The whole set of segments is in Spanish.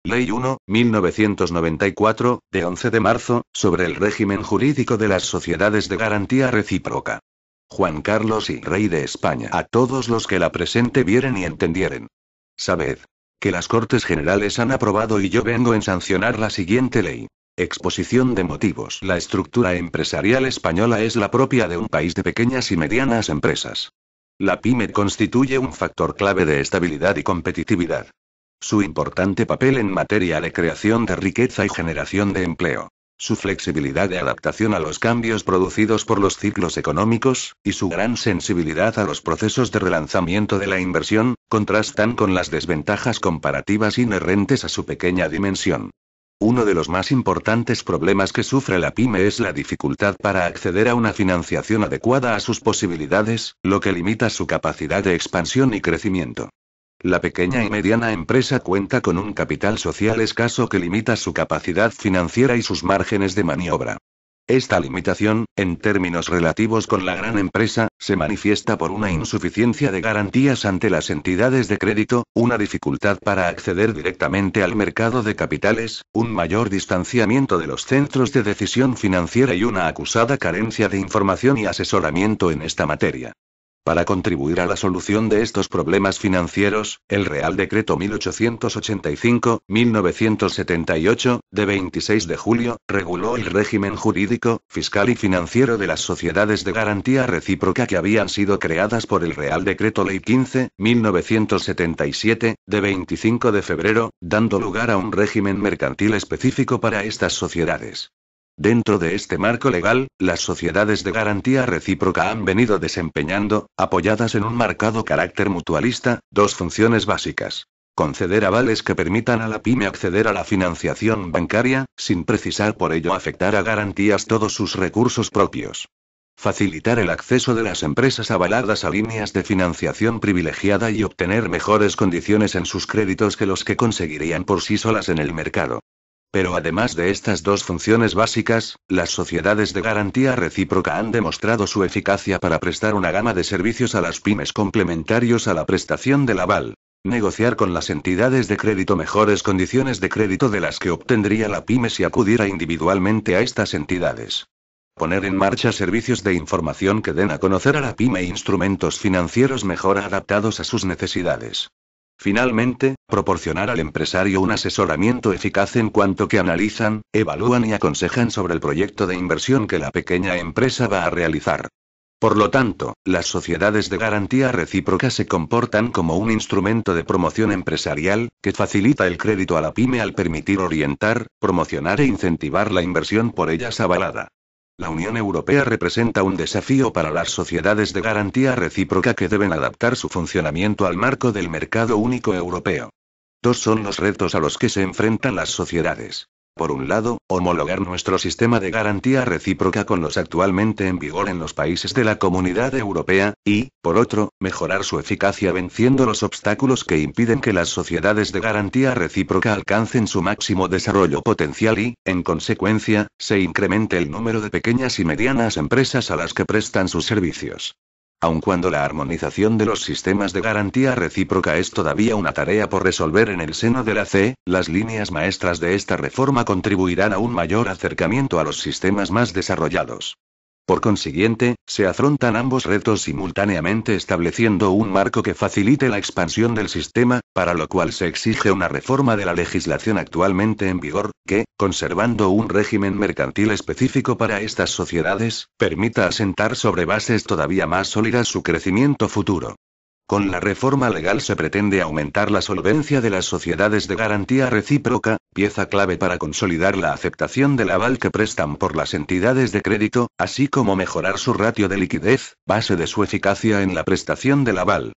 Ley 1, 1994, de 11 de marzo, sobre el régimen jurídico de las sociedades de garantía recíproca. Juan Carlos y Rey de España. A todos los que la presente vieren y entendieren. Sabed que las Cortes Generales han aprobado y yo vengo en sancionar la siguiente ley. Exposición de motivos. La estructura empresarial española es la propia de un país de pequeñas y medianas empresas. La pyme constituye un factor clave de estabilidad y competitividad. Su importante papel en materia de creación de riqueza y generación de empleo, su flexibilidad de adaptación a los cambios producidos por los ciclos económicos, y su gran sensibilidad a los procesos de relanzamiento de la inversión, contrastan con las desventajas comparativas inherentes a su pequeña dimensión. Uno de los más importantes problemas que sufre la pyme es la dificultad para acceder a una financiación adecuada a sus posibilidades, lo que limita su capacidad de expansión y crecimiento. La pequeña y mediana empresa cuenta con un capital social escaso que limita su capacidad financiera y sus márgenes de maniobra. Esta limitación, en términos relativos con la gran empresa, se manifiesta por una insuficiencia de garantías ante las entidades de crédito, una dificultad para acceder directamente al mercado de capitales, un mayor distanciamiento de los centros de decisión financiera y una acusada carencia de información y asesoramiento en esta materia. Para contribuir a la solución de estos problemas financieros, el Real Decreto 1885-1978, de 26 de julio, reguló el régimen jurídico, fiscal y financiero de las sociedades de garantía recíproca que habían sido creadas por el Real Decreto Ley 15-1977, de 25 de febrero, dando lugar a un régimen mercantil específico para estas sociedades. Dentro de este marco legal, las sociedades de garantía recíproca han venido desempeñando, apoyadas en un marcado carácter mutualista, dos funciones básicas. Conceder avales que permitan a la pyme acceder a la financiación bancaria, sin precisar por ello afectar a garantías todos sus recursos propios. Facilitar el acceso de las empresas avaladas a líneas de financiación privilegiada y obtener mejores condiciones en sus créditos que los que conseguirían por sí solas en el mercado. Pero además de estas dos funciones básicas, las sociedades de garantía recíproca han demostrado su eficacia para prestar una gama de servicios a las pymes complementarios a la prestación del aval. Negociar con las entidades de crédito mejores condiciones de crédito de las que obtendría la pyme si acudiera individualmente a estas entidades. Poner en marcha servicios de información que den a conocer a la pyme instrumentos financieros mejor adaptados a sus necesidades. Finalmente, proporcionar al empresario un asesoramiento eficaz en cuanto que analizan, evalúan y aconsejan sobre el proyecto de inversión que la pequeña empresa va a realizar. Por lo tanto, las sociedades de garantía recíproca se comportan como un instrumento de promoción empresarial, que facilita el crédito a la pyme al permitir orientar, promocionar e incentivar la inversión por ellas avalada. La Unión Europea representa un desafío para las sociedades de garantía recíproca que deben adaptar su funcionamiento al marco del mercado único europeo. Dos son los retos a los que se enfrentan las sociedades. Por un lado, homologar nuestro sistema de garantía recíproca con los actualmente en vigor en los países de la Comunidad Europea, y, por otro, mejorar su eficacia venciendo los obstáculos que impiden que las sociedades de garantía recíproca alcancen su máximo desarrollo potencial y, en consecuencia, se incremente el número de pequeñas y medianas empresas a las que prestan sus servicios. Aun cuando la armonización de los sistemas de garantía recíproca es todavía una tarea por resolver en el seno de la CE, las líneas maestras de esta reforma contribuirán a un mayor acercamiento a los sistemas más desarrollados. Por consiguiente, se afrontan ambos retos simultáneamente estableciendo un marco que facilite la expansión del sistema, para lo cual se exige una reforma de la legislación actualmente en vigor, que, conservando un régimen mercantil específico para estas sociedades, permita asentar sobre bases todavía más sólidas su crecimiento futuro. Con la reforma legal se pretende aumentar la solvencia de las sociedades de garantía recíproca, pieza clave para consolidar la aceptación del aval que prestan por las entidades de crédito, así como mejorar su ratio de liquidez, base de su eficacia en la prestación del aval.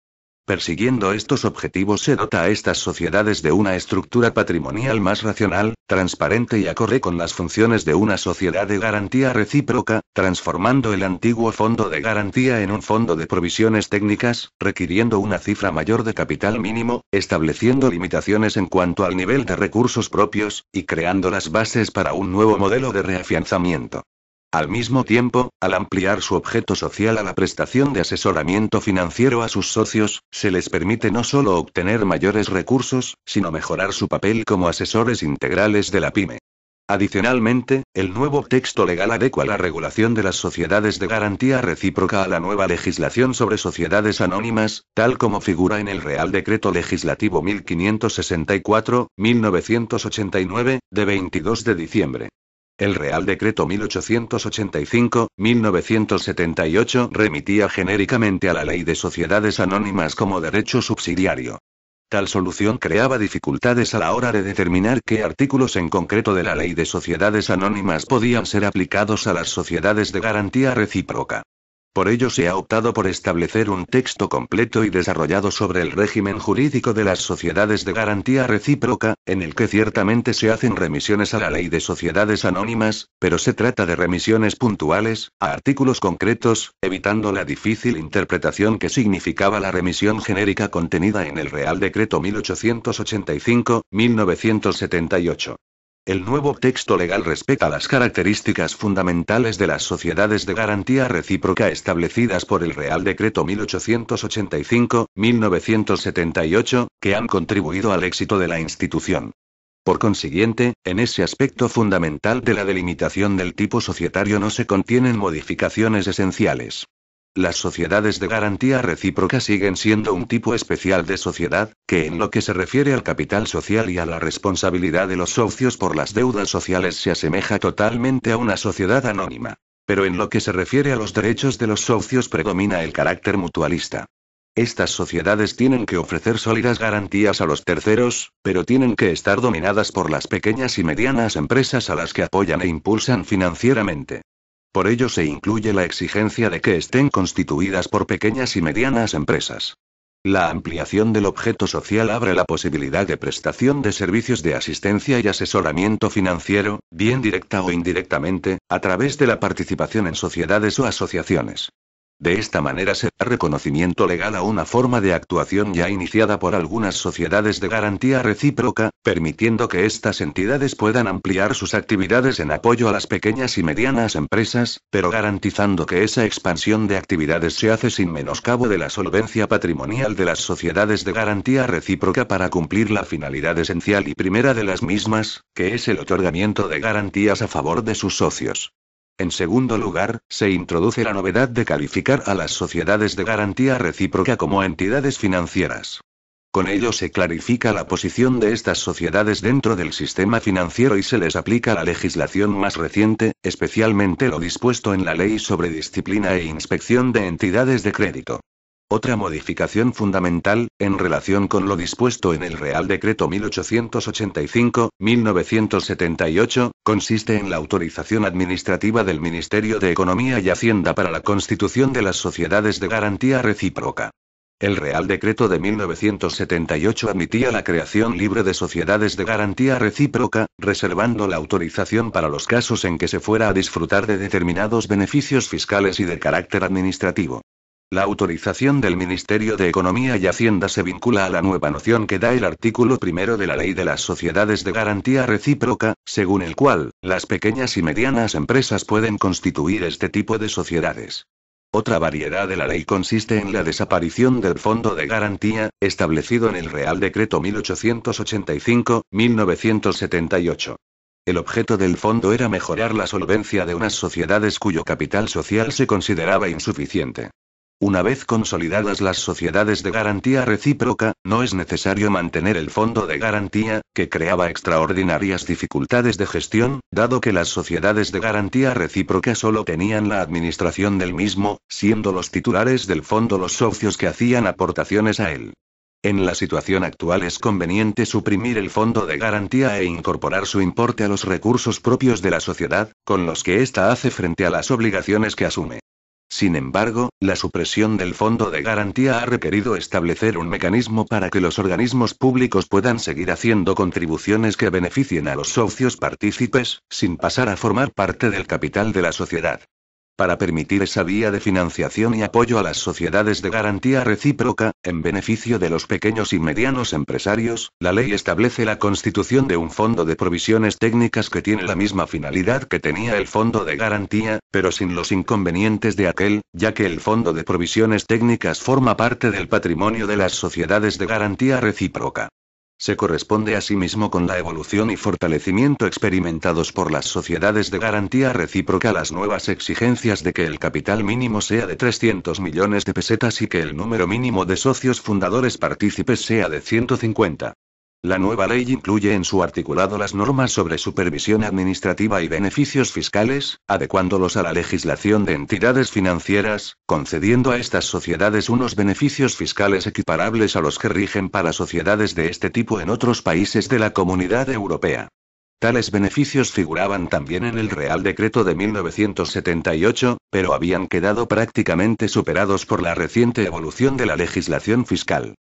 Persiguiendo estos objetivos se dota a estas sociedades de una estructura patrimonial más racional, transparente y acorde con las funciones de una sociedad de garantía recíproca, transformando el antiguo fondo de garantía en un fondo de provisiones técnicas, requiriendo una cifra mayor de capital mínimo, estableciendo limitaciones en cuanto al nivel de recursos propios, y creando las bases para un nuevo modelo de reafianzamiento. Al mismo tiempo, al ampliar su objeto social a la prestación de asesoramiento financiero a sus socios, se les permite no solo obtener mayores recursos, sino mejorar su papel como asesores integrales de la pyme. Adicionalmente, el nuevo texto legal adecua la regulación de las sociedades de garantía recíproca a la nueva legislación sobre sociedades anónimas, tal como figura en el Real Decreto Legislativo 1564-1989, de 22 de diciembre. El Real Decreto 1885-1978 remitía genéricamente a la Ley de Sociedades Anónimas como derecho subsidiario. Tal solución creaba dificultades a la hora de determinar qué artículos en concreto de la Ley de Sociedades Anónimas podían ser aplicados a las sociedades de garantía recíproca. Por ello se ha optado por establecer un texto completo y desarrollado sobre el régimen jurídico de las sociedades de garantía recíproca, en el que ciertamente se hacen remisiones a la Ley de Sociedades Anónimas, pero se trata de remisiones puntuales, a artículos concretos, evitando la difícil interpretación que significaba la remisión genérica contenida en el Real Decreto 1885-1978. El nuevo texto legal respeta las características fundamentales de las sociedades de garantía recíproca establecidas por el Real Decreto 1885-1978, que han contribuido al éxito de la institución. Por consiguiente, en ese aspecto fundamental de la delimitación del tipo societario no se contienen modificaciones esenciales. Las sociedades de garantía recíproca siguen siendo un tipo especial de sociedad, que en lo que se refiere al capital social y a la responsabilidad de los socios por las deudas sociales se asemeja totalmente a una sociedad anónima. Pero en lo que se refiere a los derechos de los socios predomina el carácter mutualista. Estas sociedades tienen que ofrecer sólidas garantías a los terceros, pero tienen que estar dominadas por las pequeñas y medianas empresas a las que apoyan e impulsan financieramente. Por ello se incluye la exigencia de que estén constituidas por pequeñas y medianas empresas. La ampliación del objeto social abre la posibilidad de prestación de servicios de asistencia y asesoramiento financiero, bien directa o indirectamente, a través de la participación en sociedades o asociaciones. De esta manera se da reconocimiento legal a una forma de actuación ya iniciada por algunas sociedades de garantía recíproca, permitiendo que estas entidades puedan ampliar sus actividades en apoyo a las pequeñas y medianas empresas, pero garantizando que esa expansión de actividades se hace sin menoscabo de la solvencia patrimonial de las sociedades de garantía recíproca para cumplir la finalidad esencial y primera de las mismas, que es el otorgamiento de garantías a favor de sus socios. En segundo lugar, se introduce la novedad de calificar a las sociedades de garantía recíproca como entidades financieras. Con ello se clarifica la posición de estas sociedades dentro del sistema financiero y se les aplica la legislación más reciente, especialmente lo dispuesto en la Ley sobre Disciplina e Inspección de Entidades de Crédito. Otra modificación fundamental, en relación con lo dispuesto en el Real Decreto 1885-1978, consiste en la autorización administrativa del Ministerio de Economía y Hacienda para la constitución de las sociedades de garantía recíproca. El Real Decreto de 1978 admitía la creación libre de sociedades de garantía recíproca, reservando la autorización para los casos en que se fuera a disfrutar de determinados beneficios fiscales y de carácter administrativo. La autorización del Ministerio de Economía y Hacienda se vincula a la nueva noción que da el artículo 1 de la Ley de las Sociedades de Garantía Recíproca, según el cual, las pequeñas y medianas empresas pueden constituir este tipo de sociedades. Otra variedad de la ley consiste en la desaparición del Fondo de Garantía, establecido en el Real Decreto 1885-1978. El objeto del fondo era mejorar la solvencia de unas sociedades cuyo capital social se consideraba insuficiente. Una vez consolidadas las sociedades de garantía recíproca, no es necesario mantener el fondo de garantía, que creaba extraordinarias dificultades de gestión, dado que las sociedades de garantía recíproca solo tenían la administración del mismo, siendo los titulares del fondo los socios que hacían aportaciones a él. En la situación actual es conveniente suprimir el fondo de garantía e incorporar su importe a los recursos propios de la sociedad, con los que ésta hace frente a las obligaciones que asume. Sin embargo, la supresión del fondo de garantía ha requerido establecer un mecanismo para que los organismos públicos puedan seguir haciendo contribuciones que beneficien a los socios partícipes, sin pasar a formar parte del capital de la sociedad. Para permitir esa vía de financiación y apoyo a las sociedades de garantía recíproca, en beneficio de los pequeños y medianos empresarios, la ley establece la constitución de un fondo de provisiones técnicas que tiene la misma finalidad que tenía el fondo de garantía, pero sin los inconvenientes de aquel, ya que el fondo de provisiones técnicas forma parte del patrimonio de las sociedades de garantía recíproca. Se corresponde asimismo con la evolución y fortalecimiento experimentados por las sociedades de garantía recíproca a las nuevas exigencias de que el capital mínimo sea de 300 millones de pesetas y que el número mínimo de socios fundadores partícipes sea de 150. La nueva ley incluye en su articulado las normas sobre supervisión administrativa y beneficios fiscales, adecuándolos a la legislación de entidades financieras, concediendo a estas sociedades unos beneficios fiscales equiparables a los que rigen para sociedades de este tipo en otros países de la Comunidad Europea. Tales beneficios figuraban también en el Real Decreto de 1978, pero habían quedado prácticamente superados por la reciente evolución de la legislación fiscal.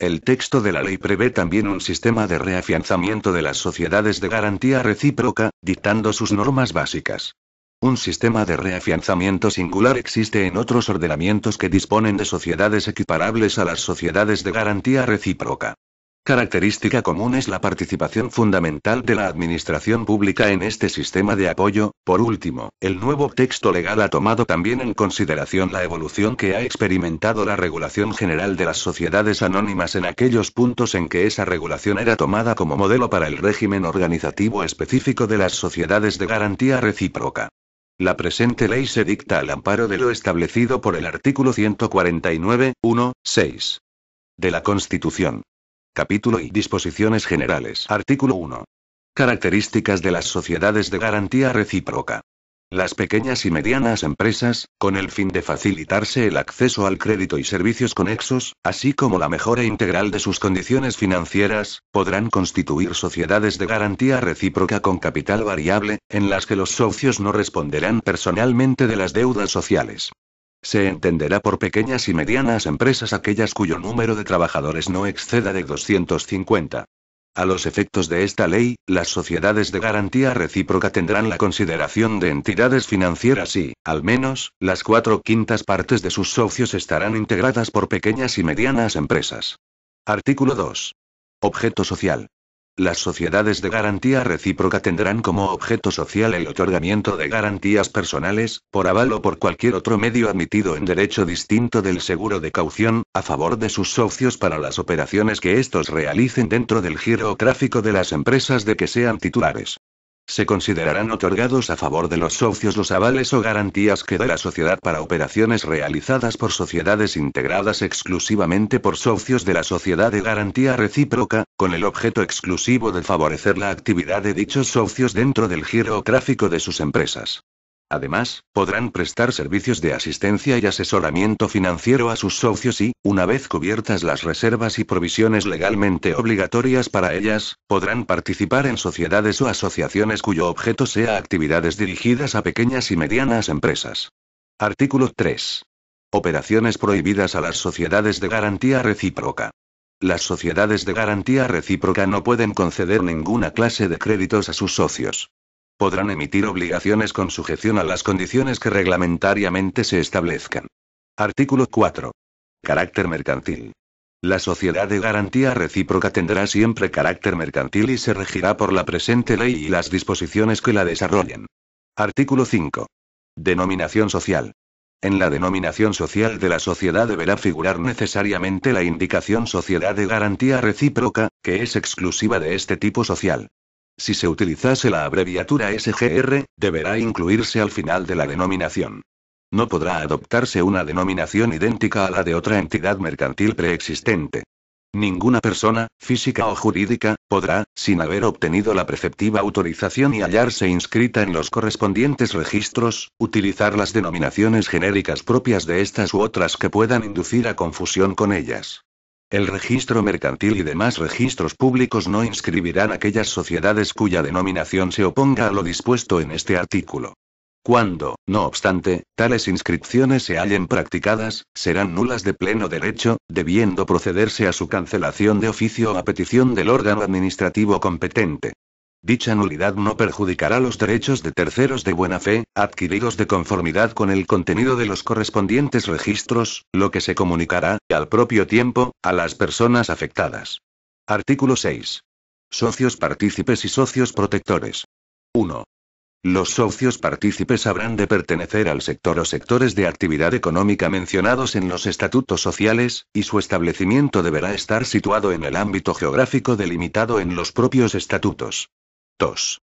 El texto de la ley prevé también un sistema de reafianzamiento de las sociedades de garantía recíproca, dictando sus normas básicas. Un sistema de reafianzamiento singular existe en otros ordenamientos que disponen de sociedades equiparables a las sociedades de garantía recíproca. Característica común es la participación fundamental de la administración pública en este sistema de apoyo. Por último, el nuevo texto legal ha tomado también en consideración la evolución que ha experimentado la regulación general de las sociedades anónimas en aquellos puntos en que esa regulación era tomada como modelo para el régimen organizativo específico de las sociedades de garantía recíproca. La presente ley se dicta al amparo de lo establecido por el artículo 149.1.6 de la Constitución. Capítulo y disposiciones generales. Artículo 1. Características de las sociedades de garantía recíproca. Las pequeñas y medianas empresas, con el fin de facilitarse el acceso al crédito y servicios conexos, así como la mejora integral de sus condiciones financieras, podrán constituir sociedades de garantía recíproca con capital variable, en las que los socios no responderán personalmente de las deudas sociales. Se entenderá por pequeñas y medianas empresas aquellas cuyo número de trabajadores no exceda de 250. A los efectos de esta ley, las sociedades de garantía recíproca tendrán la consideración de entidades financieras y, al menos, las 4/5 partes de sus socios estarán integradas por pequeñas y medianas empresas. Artículo 2. Objeto social. Las sociedades de garantía recíproca tendrán como objeto social el otorgamiento de garantías personales, por aval o por cualquier otro medio admitido en derecho distinto del seguro de caución, a favor de sus socios para las operaciones que éstos realicen dentro del giro gráfico de las empresas de que sean titulares. Se considerarán otorgados a favor de los socios los avales o garantías que dé la sociedad para operaciones realizadas por sociedades integradas exclusivamente por socios de la sociedad de garantía recíproca, con el objeto exclusivo de favorecer la actividad de dichos socios dentro del giro gráfico de sus empresas. Además, podrán prestar servicios de asistencia y asesoramiento financiero a sus socios y, una vez cubiertas las reservas y provisiones legalmente obligatorias para ellas, podrán participar en sociedades o asociaciones cuyo objeto sea actividades dirigidas a pequeñas y medianas empresas. Artículo 3. Operaciones prohibidas a las sociedades de garantía recíproca. Las sociedades de garantía recíproca no pueden conceder ninguna clase de créditos a sus socios. Podrán emitir obligaciones con sujeción a las condiciones que reglamentariamente se establezcan. Artículo 4. Carácter mercantil. La sociedad de garantía recíproca tendrá siempre carácter mercantil y se regirá por la presente ley y las disposiciones que la desarrollen. Artículo 5. Denominación social. En la denominación social de la sociedad deberá figurar necesariamente la indicación sociedad de garantía recíproca, que es exclusiva de este tipo social. Si se utilizase la abreviatura SGR, deberá incluirse al final de la denominación. No podrá adoptarse una denominación idéntica a la de otra entidad mercantil preexistente. Ninguna persona, física o jurídica, podrá, sin haber obtenido la preceptiva autorización y hallarse inscrita en los correspondientes registros, utilizar las denominaciones genéricas propias de estas u otras que puedan inducir a confusión con ellas. El registro mercantil y demás registros públicos no inscribirán aquellas sociedades cuya denominación se oponga a lo dispuesto en este artículo. Cuando, no obstante, tales inscripciones se hallen practicadas, serán nulas de pleno derecho, debiendo procederse a su cancelación de oficio a petición del órgano administrativo competente. Dicha nulidad no perjudicará los derechos de terceros de buena fe, adquiridos de conformidad con el contenido de los correspondientes registros, lo que se comunicará, al propio tiempo, a las personas afectadas. Artículo 6. Socios partícipes y socios protectores. 1. Los socios partícipes habrán de pertenecer al sector o sectores de actividad económica mencionados en los estatutos sociales, y su establecimiento deberá estar situado en el ámbito geográfico delimitado en los propios estatutos. 2.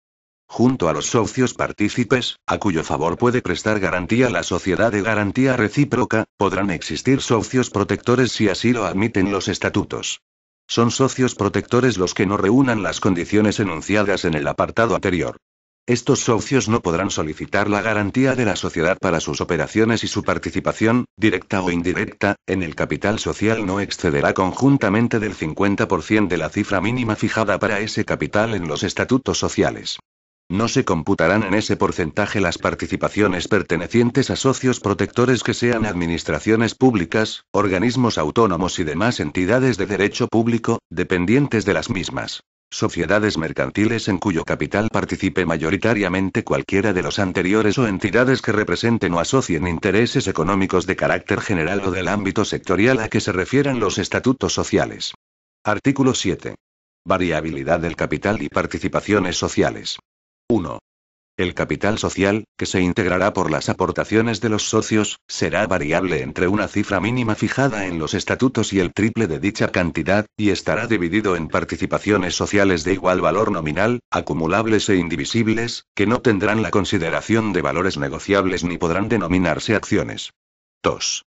Junto a los socios partícipes, a cuyo favor puede prestar garantía la sociedad de garantía recíproca, podrán existir socios protectores si así lo admiten los estatutos. Son socios protectores los que no reúnan las condiciones enunciadas en el apartado anterior. Estos socios no podrán solicitar la garantía de la sociedad para sus operaciones y su participación, directa o indirecta, en el capital social no excederá conjuntamente del 50% de la cifra mínima fijada para ese capital en los estatutos sociales. No se computarán en ese porcentaje las participaciones pertenecientes a socios protectores que sean administraciones públicas, organismos autónomos y demás entidades de derecho público, dependientes de las mismas. Sociedades mercantiles en cuyo capital participe mayoritariamente cualquiera de los anteriores o entidades que representen o asocien intereses económicos de carácter general o del ámbito sectorial a que se refieran los estatutos sociales. Artículo 7. Variabilidad del capital y participaciones sociales. 1. El capital social, que se integrará por las aportaciones de los socios, será variable entre una cifra mínima fijada en los estatutos y el triple de dicha cantidad, y estará dividido en participaciones sociales de igual valor nominal, acumulables e indivisibles, que no tendrán la consideración de valores negociables ni podrán denominarse acciones. 2.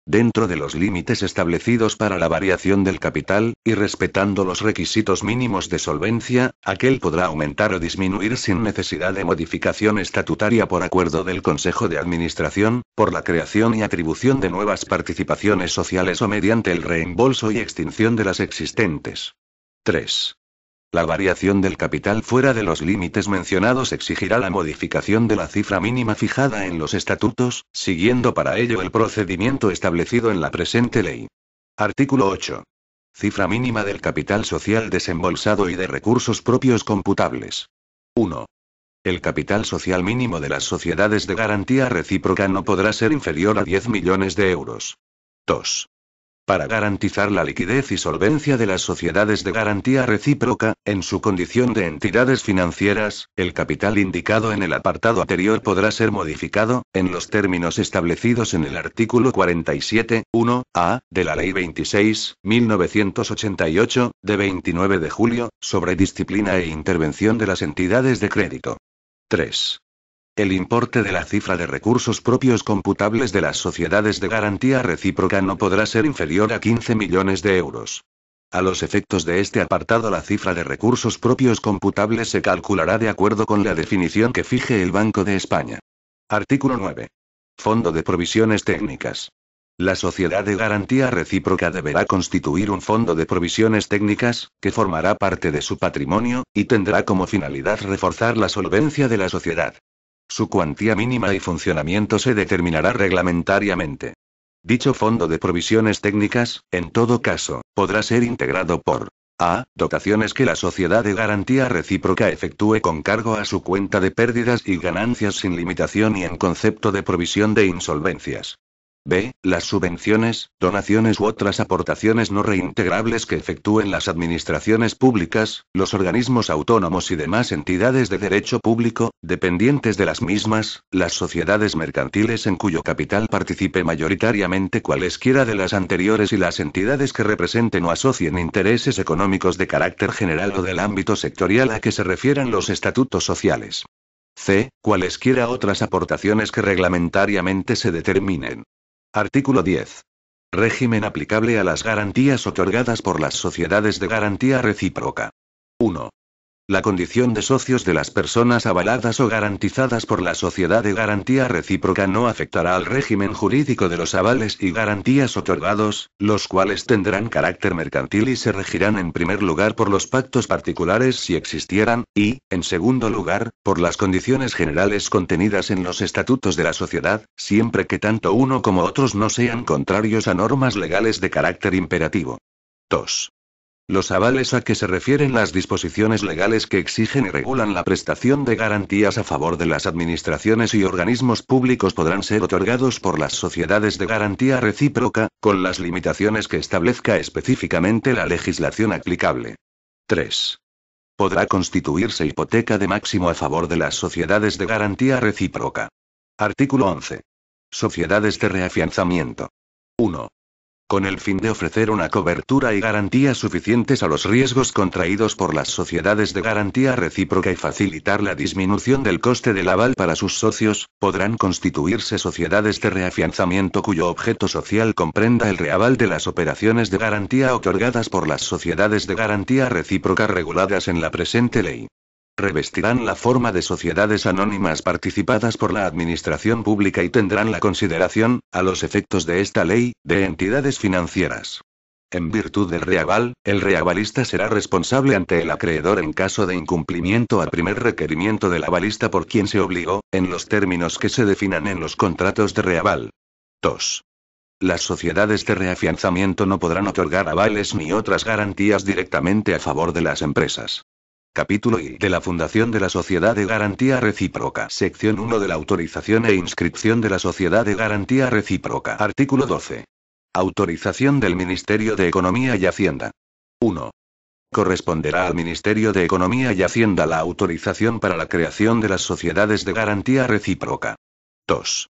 Dentro de los límites establecidos para la variación del capital, y respetando los requisitos mínimos de solvencia, aquel podrá aumentar o disminuir sin necesidad de modificación estatutaria por acuerdo del Consejo de Administración, por la creación y atribución de nuevas participaciones sociales o mediante el reembolso y extinción de las existentes. 3. La variación del capital fuera de los límites mencionados exigirá la modificación de la cifra mínima fijada en los estatutos, siguiendo para ello el procedimiento establecido en la presente ley. Artículo 8. Cifra mínima del capital social desembolsado y de recursos propios computables. 1. El capital social mínimo de las sociedades de garantía recíproca no podrá ser inferior a 10 millones de euros. 2. Para garantizar la liquidez y solvencia de las sociedades de garantía recíproca, en su condición de entidades financieras, el capital indicado en el apartado anterior podrá ser modificado, en los términos establecidos en el artículo 47, 1-A, de la Ley 26.1988, de 29 de julio, sobre disciplina e intervención de las entidades de crédito. 3. El importe de la cifra de recursos propios computables de las sociedades de garantía recíproca no podrá ser inferior a 15 millones de euros. A los efectos de este apartado, la cifra de recursos propios computables se calculará de acuerdo con la definición que fije el Banco de España. Artículo 9. Fondo de provisiones técnicas. La sociedad de garantía recíproca deberá constituir un fondo de provisiones técnicas, que formará parte de su patrimonio, y tendrá como finalidad reforzar la solvencia de la sociedad. Su cuantía mínima y funcionamiento se determinará reglamentariamente. Dicho fondo de provisiones técnicas, en todo caso, podrá ser integrado por a. Dotaciones que la sociedad de garantía recíproca efectúe con cargo a su cuenta de pérdidas y ganancias sin limitación y en concepto de provisión de insolvencias. B. Las subvenciones, donaciones u otras aportaciones no reintegrables que efectúen las administraciones públicas, los organismos autónomos y demás entidades de derecho público, dependientes de las mismas, las sociedades mercantiles en cuyo capital participe mayoritariamente cualesquiera de las anteriores y las entidades que representen o asocien intereses económicos de carácter general o del ámbito sectorial a que se refieran los estatutos sociales. C. Cualesquiera otras aportaciones que reglamentariamente se determinen. Artículo 10. Régimen aplicable a las garantías otorgadas por las sociedades de garantía recíproca. 1. La condición de socios de las personas avaladas o garantizadas por la sociedad de garantía recíproca no afectará al régimen jurídico de los avales y garantías otorgados, los cuales tendrán carácter mercantil y se regirán en primer lugar por los pactos particulares si existieran, y, en segundo lugar, por las condiciones generales contenidas en los estatutos de la sociedad, siempre que tanto uno como otros no sean contrarios a normas legales de carácter imperativo. 2. Los avales a que se refieren las disposiciones legales que exigen y regulan la prestación de garantías a favor de las administraciones y organismos públicos podrán ser otorgados por las sociedades de garantía recíproca, con las limitaciones que establezca específicamente la legislación aplicable. 3. Podrá constituirse hipoteca de máximo a favor de las sociedades de garantía recíproca. Artículo 11. Sociedades de reafianzamiento. 1. Con el fin de ofrecer una cobertura y garantías suficientes a los riesgos contraídos por las sociedades de garantía recíproca y facilitar la disminución del coste del aval para sus socios, podrán constituirse sociedades de reafianzamiento cuyo objeto social comprenda el reaval de las operaciones de garantía otorgadas por las sociedades de garantía recíproca reguladas en la presente ley. Revestirán la forma de sociedades anónimas participadas por la administración pública y tendrán la consideración, a los efectos de esta ley, de entidades financieras. En virtud del reaval, el reavalista será responsable ante el acreedor en caso de incumplimiento al primer requerimiento del avalista por quien se obligó, en los términos que se definan en los contratos de reaval. 2. Las sociedades de reafianzamiento no podrán otorgar avales ni otras garantías directamente a favor de las empresas. Capítulo I de la Fundación de la Sociedad de Garantía Recíproca. Sección 1 de la Autorización e inscripción de la Sociedad de Garantía Recíproca. Artículo 12. Autorización del Ministerio de Economía y Hacienda. 1. Corresponderá al Ministerio de Economía y Hacienda la autorización para la creación de las sociedades de garantía recíproca. 2.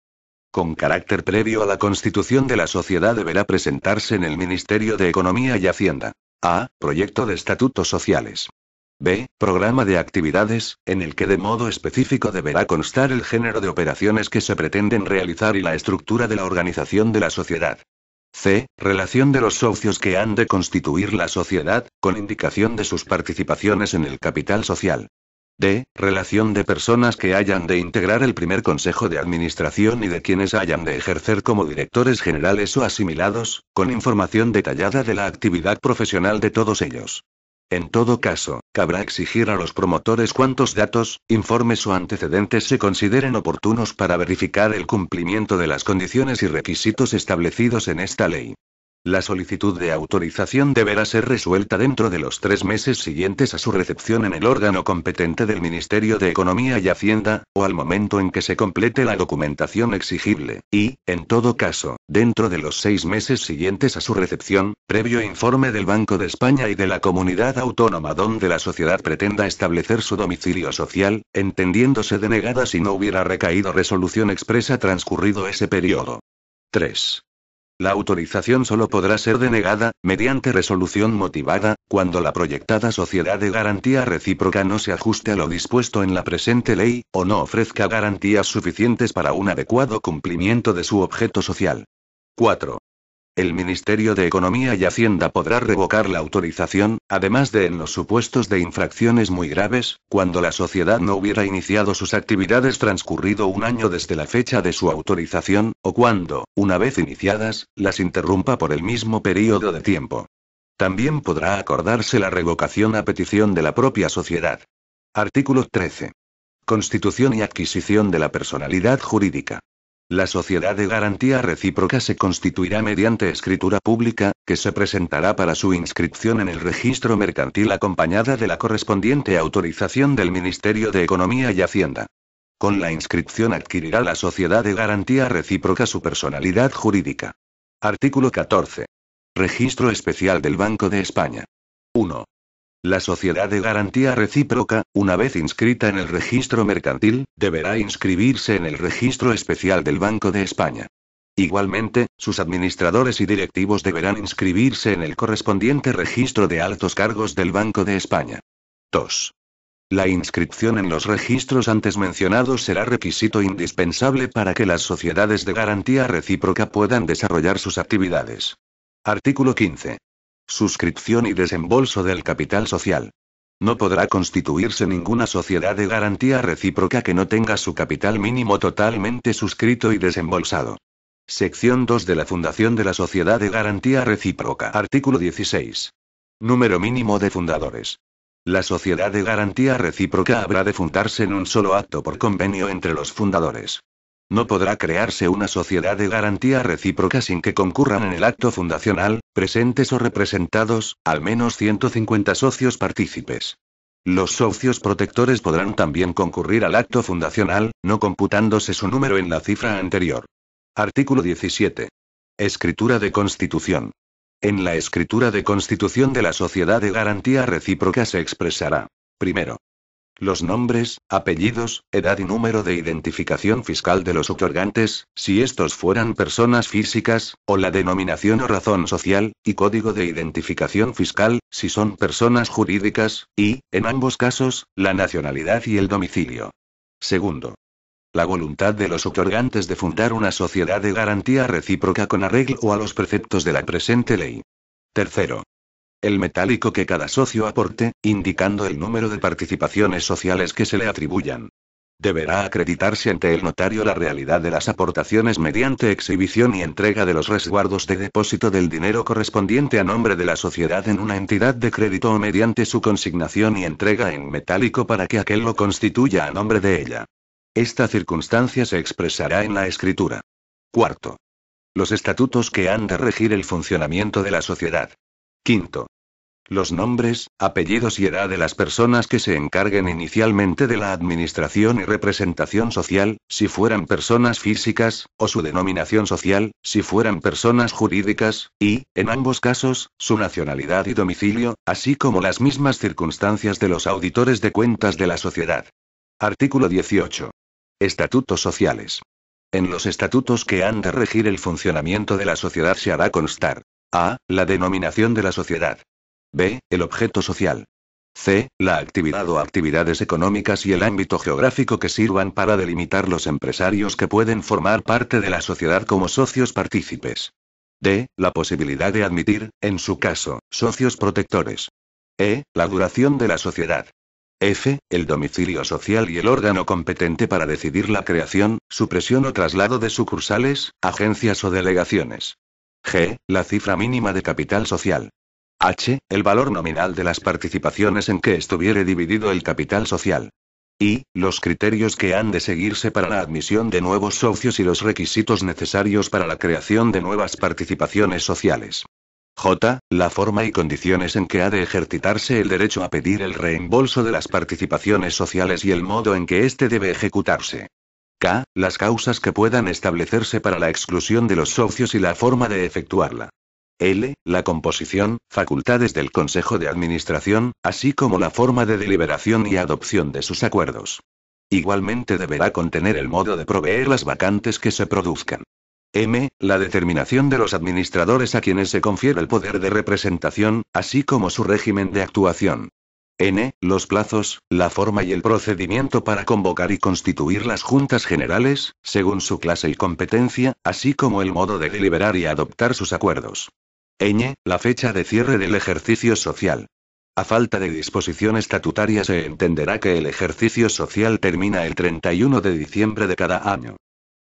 Con carácter previo a la constitución de la sociedad deberá presentarse en el Ministerio de Economía y Hacienda. A. Proyecto de estatutos sociales. B. Programa de actividades, en el que de modo específico deberá constar el género de operaciones que se pretenden realizar y la estructura de la organización de la sociedad. C. Relación de los socios que han de constituir la sociedad, con indicación de sus participaciones en el capital social. D. Relación de personas que hayan de integrar el primer consejo de administración y de quienes hayan de ejercer como directores generales o asimilados, con información detallada de la actividad profesional de todos ellos. En todo caso, cabrá exigir a los promotores cuantos datos, informes o antecedentes se consideren oportunos para verificar el cumplimiento de las condiciones y requisitos establecidos en esta ley. La solicitud de autorización deberá ser resuelta dentro de los 3 meses siguientes a su recepción en el órgano competente del Ministerio de Economía y Hacienda, o al momento en que se complete la documentación exigible, y, en todo caso, dentro de los 6 meses siguientes a su recepción, previo informe del Banco de España y de la comunidad autónoma donde la sociedad pretenda establecer su domicilio social, entendiéndose denegada si no hubiera recaído resolución expresa transcurrido ese periodo. 3. La autorización solo podrá ser denegada, mediante resolución motivada, cuando la proyectada sociedad de garantía recíproca no se ajuste a lo dispuesto en la presente ley, o no ofrezca garantías suficientes para un adecuado cumplimiento de su objeto social. 4. El Ministerio de Economía y Hacienda podrá revocar la autorización, además de en los supuestos de infracciones muy graves, cuando la sociedad no hubiera iniciado sus actividades transcurrido un año desde la fecha de su autorización, o cuando, una vez iniciadas, las interrumpa por el mismo período de tiempo. También podrá acordarse la revocación a petición de la propia sociedad. Artículo 13. Constitución y adquisición de la personalidad jurídica. La sociedad de garantía recíproca se constituirá mediante escritura pública, que se presentará para su inscripción en el registro mercantil acompañada de la correspondiente autorización del Ministerio de Economía y Hacienda. Con la inscripción adquirirá la sociedad de garantía recíproca su personalidad jurídica. Artículo 14. Registro especial del Banco de España. 1. La sociedad de garantía recíproca, una vez inscrita en el registro mercantil, deberá inscribirse en el registro especial del Banco de España. Igualmente, sus administradores y directivos deberán inscribirse en el correspondiente registro de altos cargos del Banco de España. 2. La inscripción en los registros antes mencionados será requisito indispensable para que las sociedades de garantía recíproca puedan desarrollar sus actividades. Artículo 15. Suscripción y desembolso del capital social. No podrá constituirse ninguna sociedad de garantía recíproca que no tenga su capital mínimo totalmente suscrito y desembolsado. Sección 2 de la Fundación de la Sociedad de Garantía Recíproca. Artículo 16. Número mínimo de fundadores. La sociedad de garantía recíproca habrá de fundarse en un solo acto por convenio entre los fundadores. No podrá crearse una sociedad de garantía recíproca sin que concurran en el acto fundacional, presentes o representados, al menos 150 socios partícipes. Los socios protectores podrán también concurrir al acto fundacional, no computándose su número en la cifra anterior. Artículo 17. Escritura de Constitución. En la escritura de constitución de la sociedad de garantía recíproca se expresará: primero, los nombres, apellidos, edad y número de identificación fiscal de los otorgantes, si estos fueran personas físicas, o la denominación o razón social, y código de identificación fiscal, si son personas jurídicas, y, en ambos casos, la nacionalidad y el domicilio. Segundo, la voluntad de los otorgantes de fundar una sociedad de garantía recíproca con arreglo a los preceptos de la presente ley. Tercero, el metálico que cada socio aporte, indicando el número de participaciones sociales que se le atribuyan. Deberá acreditarse ante el notario la realidad de las aportaciones mediante exhibición y entrega de los resguardos de depósito del dinero correspondiente a nombre de la sociedad en una entidad de crédito o mediante su consignación y entrega en metálico para que aquel lo constituya a nombre de ella. Esta circunstancia se expresará en la escritura. Cuarto, los estatutos que han de regir el funcionamiento de la sociedad. Quinto, los nombres, apellidos y edad de las personas que se encarguen inicialmente de la administración y representación social, si fueran personas físicas, o su denominación social, si fueran personas jurídicas, y, en ambos casos, su nacionalidad y domicilio, así como las mismas circunstancias de los auditores de cuentas de la sociedad. Artículo 18. Estatutos sociales. En los estatutos que han de regir el funcionamiento de la sociedad se hará constar: a. La denominación de la sociedad. B. El objeto social. C. La actividad o actividades económicas y el ámbito geográfico que sirvan para delimitar los empresarios que pueden formar parte de la sociedad como socios partícipes. D. La posibilidad de admitir, en su caso, socios protectores. E. La duración de la sociedad. F. El domicilio social y el órgano competente para decidir la creación, supresión o traslado de sucursales, agencias o delegaciones. G. La cifra mínima de capital social. H. El valor nominal de las participaciones en que estuviere dividido el capital social. I. Los criterios que han de seguirse para la admisión de nuevos socios y los requisitos necesarios para la creación de nuevas participaciones sociales. J. La forma y condiciones en que ha de ejercitarse el derecho a pedir el reembolso de las participaciones sociales y el modo en que éste debe ejecutarse. K. Las causas que puedan establecerse para la exclusión de los socios y la forma de efectuarla. L. La composición, facultades del Consejo de Administración, así como la forma de deliberación y adopción de sus acuerdos. Igualmente deberá contener el modo de proveer las vacantes que se produzcan. M. La determinación de los administradores a quienes se confiere el poder de representación, así como su régimen de actuación. N. Los plazos, la forma y el procedimiento para convocar y constituir las juntas generales, según su clase y competencia, así como el modo de deliberar y adoptar sus acuerdos. Ñ. La fecha de cierre del ejercicio social. A falta de disposición estatutaria se entenderá que el ejercicio social termina el 31 de diciembre de cada año.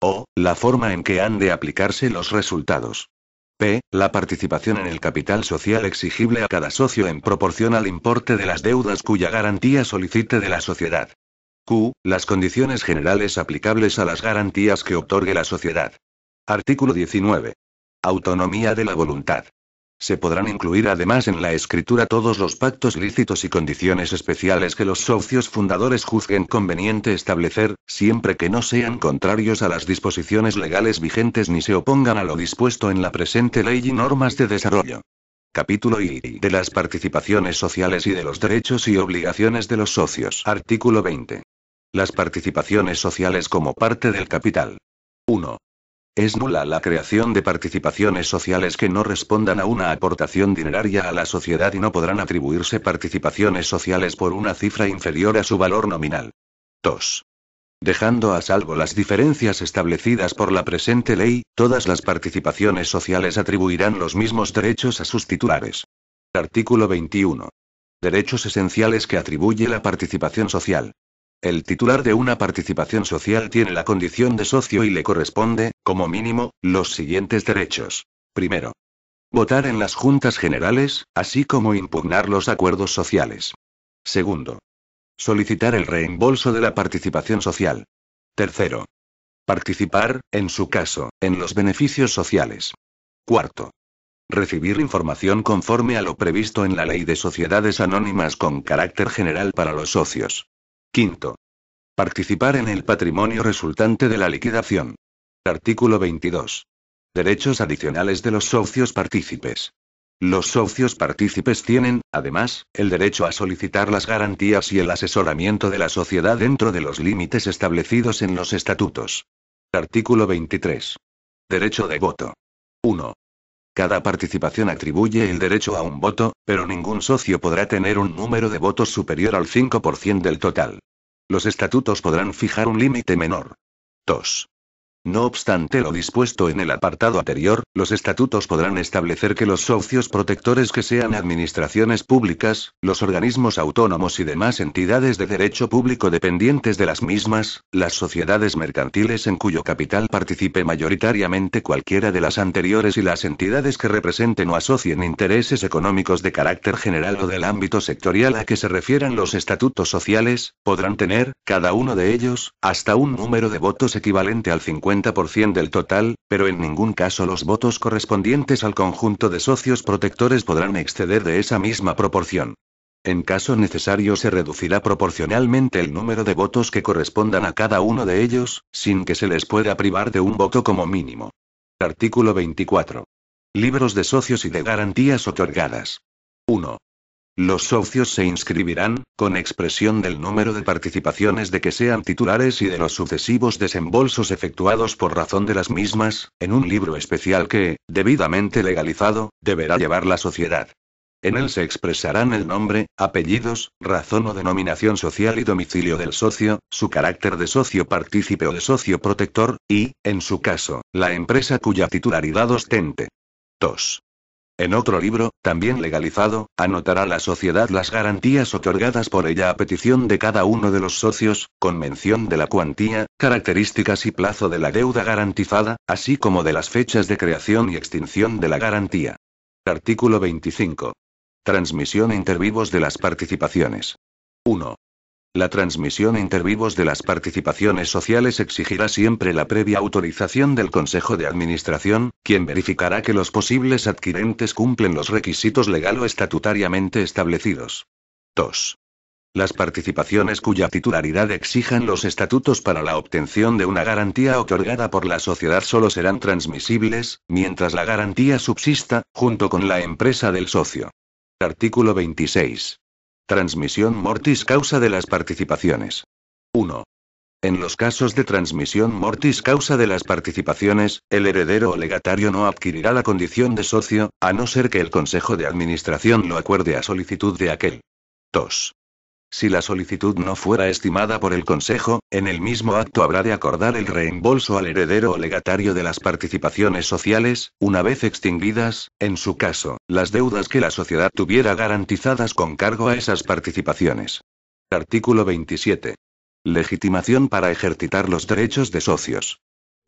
O. La forma en que han de aplicarse los resultados. P. La participación en el capital social exigible a cada socio en proporción al importe de las deudas cuya garantía solicite de la sociedad. Q. Las condiciones generales aplicables a las garantías que otorgue la sociedad. Artículo 19. Autonomía de la voluntad. Se podrán incluir además en la escritura todos los pactos lícitos y condiciones especiales que los socios fundadores juzguen conveniente establecer, siempre que no sean contrarios a las disposiciones legales vigentes ni se opongan a lo dispuesto en la presente ley y normas de desarrollo. Capítulo I de las participaciones sociales y de los derechos y obligaciones de los socios. Artículo 20. Las participaciones sociales como parte del capital. 1. Es nula la creación de participaciones sociales que no respondan a una aportación dineraria a la sociedad y no podrán atribuirse participaciones sociales por una cifra inferior a su valor nominal. 2. Dejando a salvo las diferencias establecidas por la presente ley, todas las participaciones sociales atribuirán los mismos derechos a sus titulares. Artículo 21. Derechos esenciales que atribuye la participación social. El titular de una participación social tiene la condición de socio y le corresponde, como mínimo, los siguientes derechos. Primero, votar en las juntas generales, así como impugnar los acuerdos sociales. Segundo, solicitar el reembolso de la participación social. Tercero, Participar, en su caso, en los beneficios sociales. Cuarto. Recibir información conforme a lo previsto en la Ley de Sociedades Anónimas con carácter general para los socios. Quinto. Participar en el patrimonio resultante de la liquidación. Artículo 22. Derechos adicionales de los socios partícipes. Los socios partícipes tienen, además, el derecho a solicitar las garantías y el asesoramiento de la sociedad dentro de los límites establecidos en los estatutos. Artículo 23. Derecho de voto. 1. Cada participación atribuye el derecho a un voto, pero ningún socio podrá tener un número de votos superior al 5% del total. Los estatutos podrán fijar un límite menor. 2. No obstante lo dispuesto en el apartado anterior, los estatutos podrán establecer que los socios protectores que sean administraciones públicas, los organismos autónomos y demás entidades de derecho público dependientes de las mismas, las sociedades mercantiles en cuyo capital participe mayoritariamente cualquiera de las anteriores y las entidades que representen o asocien intereses económicos de carácter general o del ámbito sectorial a que se refieran los estatutos sociales, podrán tener, cada uno de ellos, hasta un número de votos equivalente al 50% del total, pero en ningún caso los votos correspondientes al conjunto de socios protectores podrán exceder de esa misma proporción. En caso necesario se reducirá proporcionalmente el número de votos que correspondan a cada uno de ellos, sin que se les pueda privar de un voto como mínimo. Artículo 24. Libros de socios y de garantías otorgadas. 1. Los socios se inscribirán, con expresión del número de participaciones de que sean titulares y de los sucesivos desembolsos efectuados por razón de las mismas, en un libro especial que, debidamente legalizado, deberá llevar la sociedad. En él se expresarán el nombre, apellidos, razón o denominación social y domicilio del socio, su carácter de socio partícipe o de socio protector, y, en su caso, la empresa cuya titularidad ostente. 2. En otro libro, también legalizado, anotará la sociedad las garantías otorgadas por ella a petición de cada uno de los socios, con mención de la cuantía, características y plazo de la deuda garantizada, así como de las fechas de creación y extinción de la garantía. Artículo 25. Transmisión inter vivos de las participaciones. 1. La transmisión inter vivos de las participaciones sociales exigirá siempre la previa autorización del Consejo de Administración, quien verificará que los posibles adquirentes cumplen los requisitos legal o estatutariamente establecidos. 2. Las participaciones cuya titularidad exijan los estatutos para la obtención de una garantía otorgada por la sociedad solo serán transmisibles, mientras la garantía subsista, junto con la empresa del socio. Artículo 26. Transmisión mortis causa de las participaciones. 1. En los casos de transmisión mortis causa de las participaciones, el heredero o legatario no adquirirá la condición de socio, a no ser que el Consejo de Administración lo acuerde a solicitud de aquel. 2. Si la solicitud no fuera estimada por el Consejo, en el mismo acto habrá de acordar el reembolso al heredero o legatario de las participaciones sociales, una vez extinguidas, en su caso, las deudas que la sociedad tuviera garantizadas con cargo a esas participaciones. Artículo 27. Legitimación para ejercitar los derechos de socios.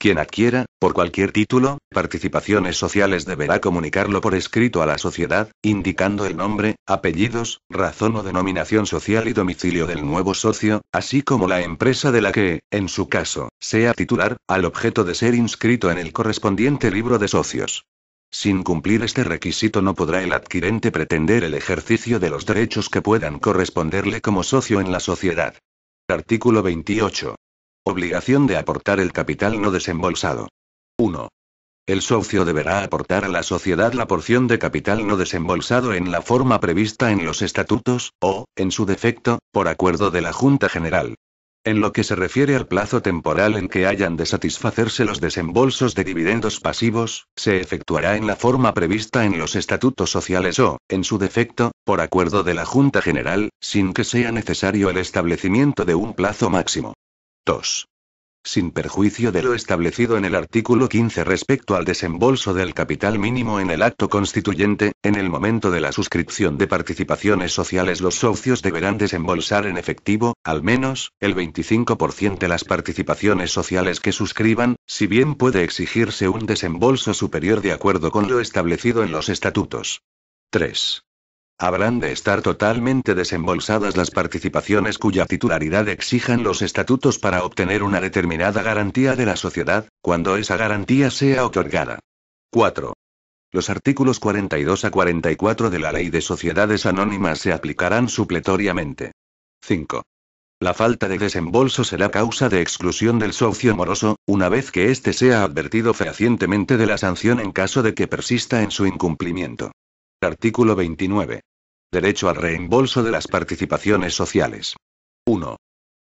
Quien adquiera, por cualquier título, participaciones sociales deberá comunicarlo por escrito a la sociedad, indicando el nombre, apellidos, razón o denominación social y domicilio del nuevo socio, así como la empresa de la que, en su caso, sea titular, al objeto de ser inscrito en el correspondiente libro de socios. Sin cumplir este requisito no podrá el adquirente pretender el ejercicio de los derechos que puedan corresponderle como socio en la sociedad. Artículo 28. Obligación de aportar el capital no desembolsado. 1. El socio deberá aportar a la sociedad la porción de capital no desembolsado en la forma prevista en los estatutos, o, en su defecto, por acuerdo de la Junta General. En lo que se refiere al plazo temporal en que hayan de satisfacerse los desembolsos de dividendos pasivos, se efectuará en la forma prevista en los estatutos sociales o, en su defecto, por acuerdo de la Junta General, sin que sea necesario el establecimiento de un plazo máximo. 2. Sin perjuicio de lo establecido en el artículo 15 respecto al desembolso del capital mínimo en el acto constituyente, en el momento de la suscripción de participaciones sociales los socios deberán desembolsar en efectivo, al menos, el 25% de las participaciones sociales que suscriban, si bien puede exigirse un desembolso superior de acuerdo con lo establecido en los estatutos. 3. Habrán de estar totalmente desembolsadas las participaciones cuya titularidad exijan los estatutos para obtener una determinada garantía de la sociedad, cuando esa garantía sea otorgada. 4. Los artículos 42 a 44 de la Ley de Sociedades Anónimas se aplicarán supletoriamente. 5. La falta de desembolso será causa de exclusión del socio moroso, una vez que éste sea advertido fehacientemente de la sanción en caso de que persista en su incumplimiento. Artículo 29. Derecho al reembolso de las participaciones sociales. 1.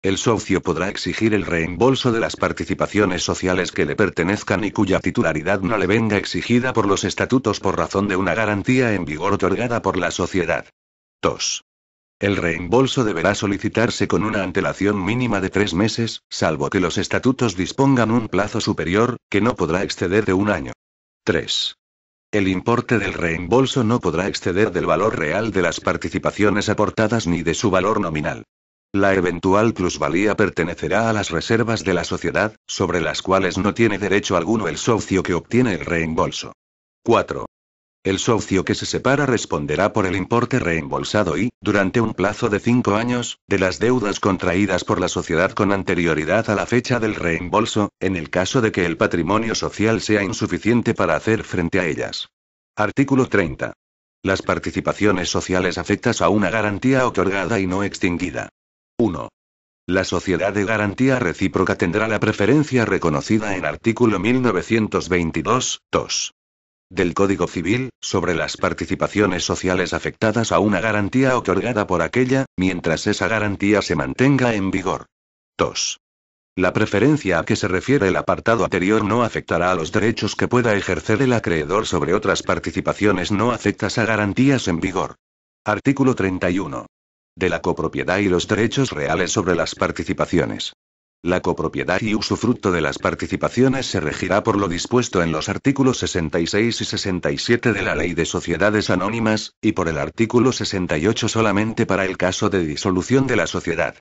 El socio podrá exigir el reembolso de las participaciones sociales que le pertenezcan y cuya titularidad no le venga exigida por los estatutos por razón de una garantía en vigor otorgada por la sociedad. 2. El reembolso deberá solicitarse con una antelación mínima de 3 meses, salvo que los estatutos dispongan un plazo superior, que no podrá exceder de 1 año. 3. El importe del reembolso no podrá exceder del valor real de las participaciones aportadas ni de su valor nominal. La eventual plusvalía pertenecerá a las reservas de la sociedad, sobre las cuales no tiene derecho alguno el socio que obtiene el reembolso. 4. El socio que se separa responderá por el importe reembolsado y, durante un plazo de 5 años, de las deudas contraídas por la sociedad con anterioridad a la fecha del reembolso, en el caso de que el patrimonio social sea insuficiente para hacer frente a ellas. Artículo 30. Las participaciones sociales afectas a una garantía otorgada y no extinguida. 1. La sociedad de garantía recíproca tendrá la preferencia reconocida en artículo 1922, 2. Del Código Civil, sobre las participaciones sociales afectadas a una garantía otorgada por aquella, mientras esa garantía se mantenga en vigor. 2. La preferencia a que se refiere el apartado anterior no afectará a los derechos que pueda ejercer el acreedor sobre otras participaciones no afectas a garantías en vigor. Artículo 31. De la copropiedad y los derechos reales sobre las participaciones. La copropiedad y usufructo de las participaciones se regirá por lo dispuesto en los artículos 66 y 67 de la Ley de Sociedades Anónimas, y por el artículo 68 solamente para el caso de disolución de la sociedad.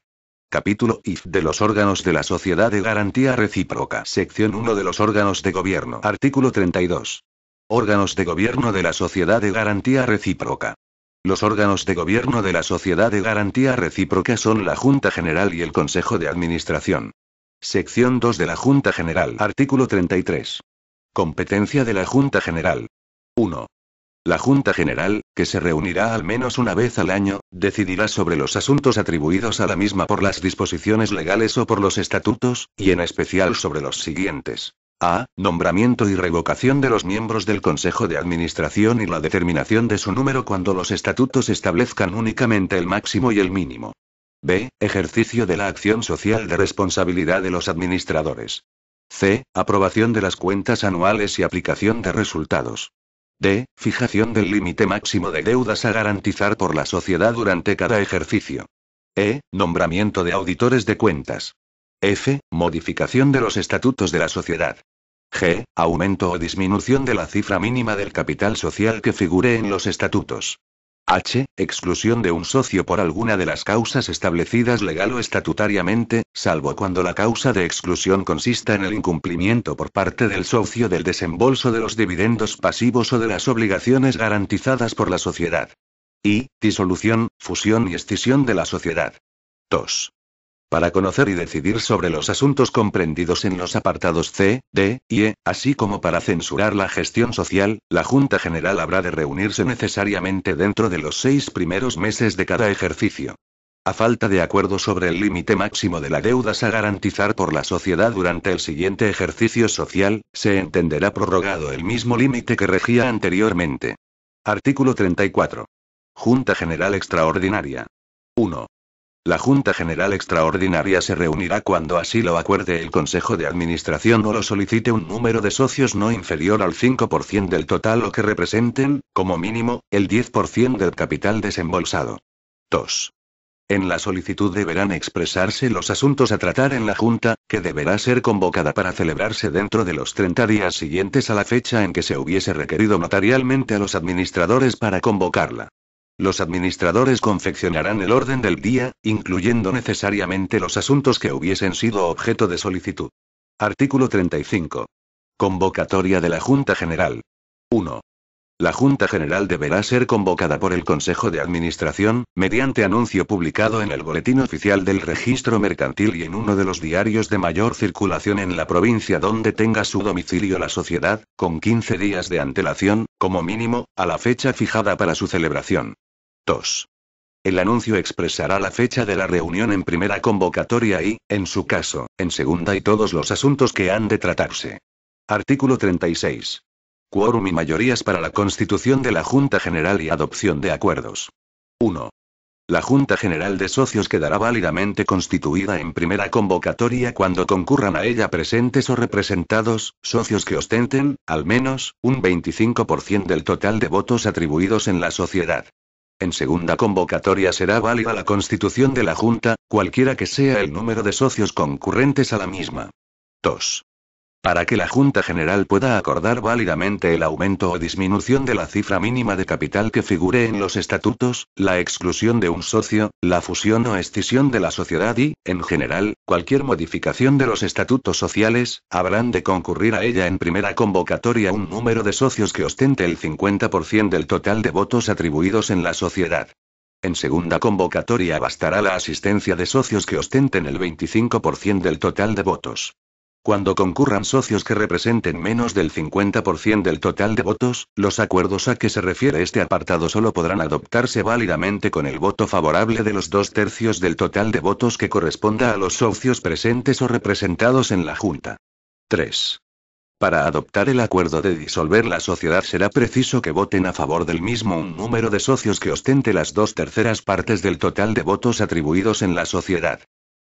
Capítulo I de los órganos de la Sociedad de Garantía Recíproca. Sección 1 de los órganos de gobierno. Artículo 32. Órganos de gobierno de la Sociedad de Garantía Recíproca. Los órganos de gobierno de la Sociedad de Garantía Recíproca son la Junta General y el Consejo de Administración. Sección 2 de la Junta General. Artículo 33. Competencia de la Junta General. 1. La Junta General, que se reunirá al menos una vez al año, decidirá sobre los asuntos atribuidos a la misma por las disposiciones legales o por los estatutos, y en especial sobre los siguientes. A. Nombramiento y revocación de los miembros del Consejo de Administración y la determinación de su número cuando los estatutos establezcan únicamente el máximo y el mínimo. B. Ejercicio de la acción social de responsabilidad de los administradores. C. Aprobación de las cuentas anuales y aplicación de resultados. D. Fijación del límite máximo de deudas a garantizar por la sociedad durante cada ejercicio. E. Nombramiento de auditores de cuentas. F. Modificación de los estatutos de la sociedad. G. Aumento o disminución de la cifra mínima del capital social que figure en los estatutos. H. Exclusión de un socio por alguna de las causas establecidas legal o estatutariamente, salvo cuando la causa de exclusión consista en el incumplimiento por parte del socio del desembolso de los dividendos pasivos o de las obligaciones garantizadas por la sociedad. I. Disolución, fusión y escisión de la sociedad. 2. Para conocer y decidir sobre los asuntos comprendidos en los apartados C, D y E, así como para censurar la gestión social, la Junta General habrá de reunirse necesariamente dentro de los 6 primeros meses de cada ejercicio. A falta de acuerdo sobre el límite máximo de las deudas a garantizar por la sociedad durante el siguiente ejercicio social, se entenderá prorrogado el mismo límite que regía anteriormente. Artículo 34. Junta General Extraordinaria. 1. La Junta General Extraordinaria se reunirá cuando así lo acuerde el Consejo de Administración o lo solicite un número de socios no inferior al 5% del total o que representen, como mínimo, el 10% del capital desembolsado. 2. En la solicitud deberán expresarse los asuntos a tratar en la Junta, que deberá ser convocada para celebrarse dentro de los 30 días siguientes a la fecha en que se hubiese requerido notarialmente a los administradores para convocarla. Los administradores confeccionarán el orden del día, incluyendo necesariamente los asuntos que hubiesen sido objeto de solicitud. Artículo 35. Convocatoria de la Junta General. 1. La Junta General deberá ser convocada por el Consejo de Administración, mediante anuncio publicado en el Boletín Oficial del Registro Mercantil y en uno de los diarios de mayor circulación en la provincia donde tenga su domicilio la sociedad, con 15 días de antelación, como mínimo, a la fecha fijada para su celebración. 2. El anuncio expresará la fecha de la reunión en primera convocatoria y, en su caso, en segunda y todos los asuntos que han de tratarse. Artículo 36. Quórum y mayorías para la constitución de la Junta General y adopción de acuerdos. 1. La Junta General de Socios quedará válidamente constituida en primera convocatoria cuando concurran a ella presentes o representados, socios que ostenten, al menos, un 25% del total de votos atribuidos en la sociedad. En segunda convocatoria será válida la constitución de la Junta, cualquiera que sea el número de socios concurrentes a la misma. 2. Para que la Junta General pueda acordar válidamente el aumento o disminución de la cifra mínima de capital que figure en los estatutos, la exclusión de un socio, la fusión o escisión de la sociedad y, en general, cualquier modificación de los estatutos sociales, habrán de concurrir a ella en primera convocatoria un número de socios que ostente el 50% del total de votos atribuidos en la sociedad. En segunda convocatoria bastará la asistencia de socios que ostenten el 25% del total de votos. Cuando concurran socios que representen menos del 50% del total de votos, los acuerdos a que se refiere este apartado solo podrán adoptarse válidamente con el voto favorable de los 2/3 del total de votos que corresponda a los socios presentes o representados en la Junta. 3. Para adoptar el acuerdo de disolver la sociedad será preciso que voten a favor del mismo un número de socios que ostente las 2/3 partes del total de votos atribuidos en la sociedad.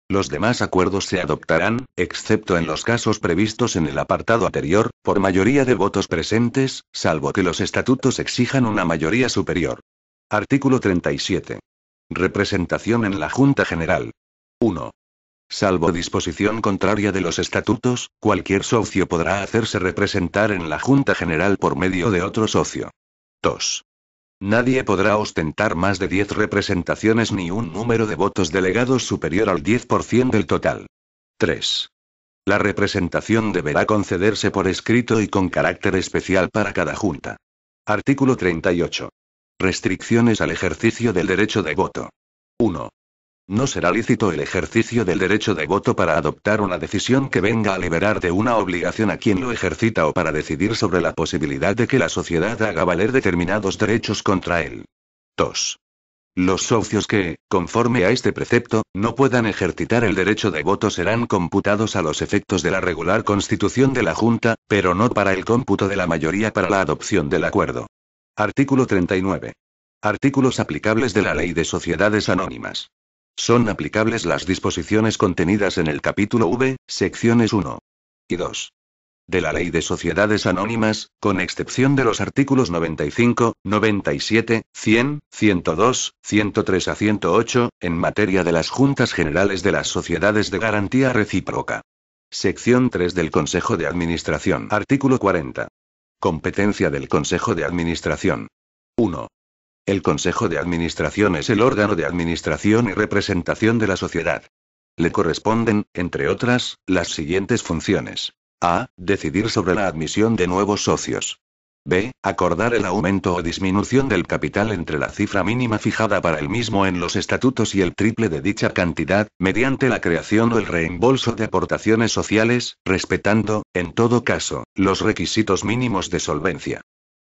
Los demás acuerdos se adoptarán, excepto en los casos previstos en el apartado anterior, por mayoría de votos presentes, salvo que los estatutos exijan una mayoría superior. Artículo 37. Representación en la Junta General. 1. Salvo disposición contraria de los estatutos, cualquier socio podrá hacerse representar en la Junta General por medio de otro socio. 2. Nadie podrá ostentar más de 10 representaciones ni un número de votos delegados superior al 10% del total. 3. La representación deberá concederse por escrito y con carácter especial para cada junta. Artículo 38. Restricciones al ejercicio del derecho de voto. 1. No será lícito el ejercicio del derecho de voto para adoptar una decisión que venga a liberar de una obligación a quien lo ejercita o para decidir sobre la posibilidad de que la sociedad haga valer determinados derechos contra él. 2. Los socios que, conforme a este precepto, no puedan ejercitar el derecho de voto serán computados a los efectos de la regular constitución de la Junta, pero no para el cómputo de la mayoría para la adopción del acuerdo. Artículo 39. Artículos aplicables de la Ley de Sociedades Anónimas. Son aplicables las disposiciones contenidas en el capítulo V, secciones 1 y 2 de la Ley de Sociedades Anónimas, con excepción de los artículos 95, 97, 100, 102, 103 a 108, en materia de las Juntas Generales de las Sociedades de Garantía Recíproca. Sección 3 del Consejo de Administración. Artículo 40. Competencia del Consejo de Administración. 1. El Consejo de Administración es el órgano de administración y representación de la sociedad. Le corresponden, entre otras, las siguientes funciones. A. Decidir sobre la admisión de nuevos socios. B. Acordar el aumento o disminución del capital entre la cifra mínima fijada para el mismo en los estatutos y el triple de dicha cantidad, mediante la creación o el reembolso de aportaciones sociales, respetando, en todo caso, los requisitos mínimos de solvencia.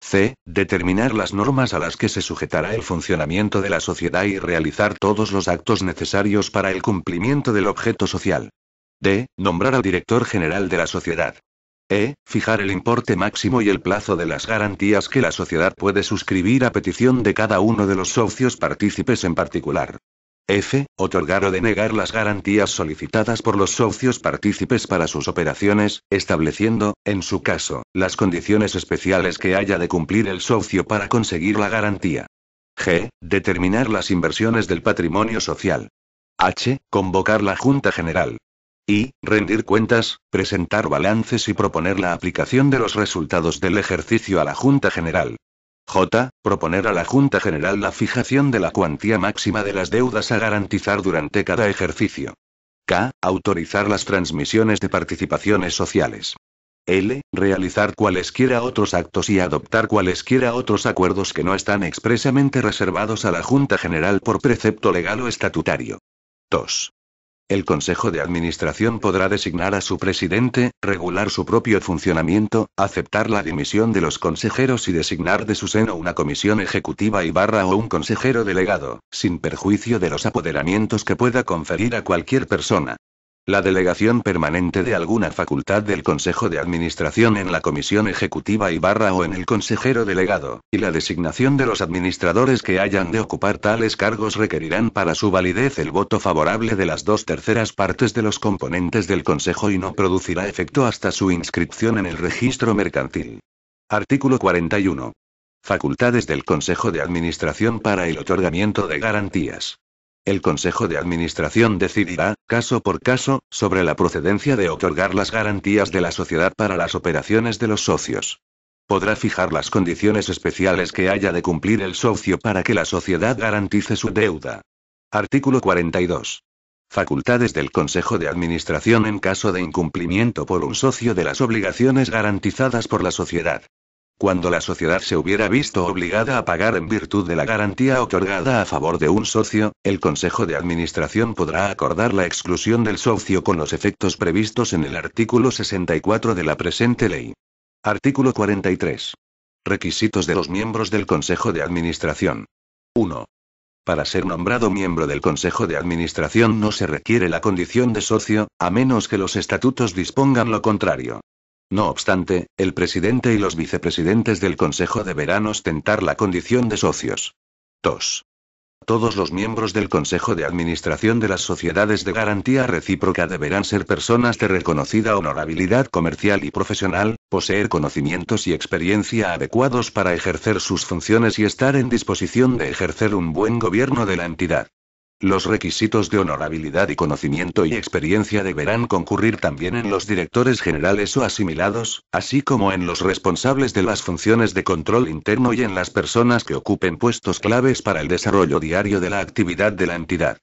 C. Determinar las normas a las que se sujetará el funcionamiento de la sociedad y realizar todos los actos necesarios para el cumplimiento del objeto social. D. Nombrar al director general de la sociedad. E. Fijar el importe máximo y el plazo de las garantías que la sociedad puede suscribir a petición de cada uno de los socios partícipes en particular. F. Otorgar o denegar las garantías solicitadas por los socios partícipes para sus operaciones, estableciendo, en su caso, las condiciones especiales que haya de cumplir el socio para conseguir la garantía. G. Determinar las inversiones del patrimonio social. H. Convocar la Junta General. I. Rendir cuentas, presentar balances y proponer la aplicación de los resultados del ejercicio a la Junta General. J. Proponer a la Junta General la fijación de la cuantía máxima de las deudas a garantizar durante cada ejercicio. K. Autorizar las transmisiones de participaciones sociales. L. Realizar cualesquiera otros actos y adoptar cualesquiera otros acuerdos que no están expresamente reservados a la Junta General por precepto legal o estatutario. 2. El Consejo de Administración podrá designar a su presidente, regular su propio funcionamiento, aceptar la dimisión de los consejeros y designar de su seno una comisión ejecutiva o un consejero delegado, sin perjuicio de los apoderamientos que pueda conferir a cualquier persona. La delegación permanente de alguna facultad del Consejo de Administración en la comisión ejecutiva o en el consejero delegado, y la designación de los administradores que hayan de ocupar tales cargos requerirán para su validez el voto favorable de las 2/3 partes de los componentes del Consejo y no producirá efecto hasta su inscripción en el registro mercantil. Artículo 41. Facultades del Consejo de Administración para el otorgamiento de garantías. El Consejo de Administración decidirá, caso por caso, sobre la procedencia de otorgar las garantías de la sociedad para las operaciones de los socios. Podrá fijar las condiciones especiales que haya de cumplir el socio para que la sociedad garantice su deuda. Artículo 42. Facultades del Consejo de Administración en caso de incumplimiento por un socio de las obligaciones garantizadas por la sociedad. Cuando la sociedad se hubiera visto obligada a pagar en virtud de la garantía otorgada a favor de un socio, el Consejo de Administración podrá acordar la exclusión del socio con los efectos previstos en el artículo 64 de la presente ley. Artículo 43. Requisitos de los miembros del Consejo de Administración. 1. Para ser nombrado miembro del Consejo de Administración no se requiere la condición de socio, a menos que los estatutos dispongan lo contrario. No obstante, el presidente y los vicepresidentes del Consejo deberán ostentar la condición de socios. 2. Todos los miembros del Consejo de Administración de las sociedades de garantía recíproca deberán ser personas de reconocida honorabilidad comercial y profesional, poseer conocimientos y experiencia adecuados para ejercer sus funciones y estar en disposición de ejercer un buen gobierno de la entidad. Los requisitos de honorabilidad y conocimiento y experiencia deberán concurrir también en los directores generales o asimilados, así como en los responsables de las funciones de control interno y en las personas que ocupen puestos claves para el desarrollo diario de la actividad de la entidad.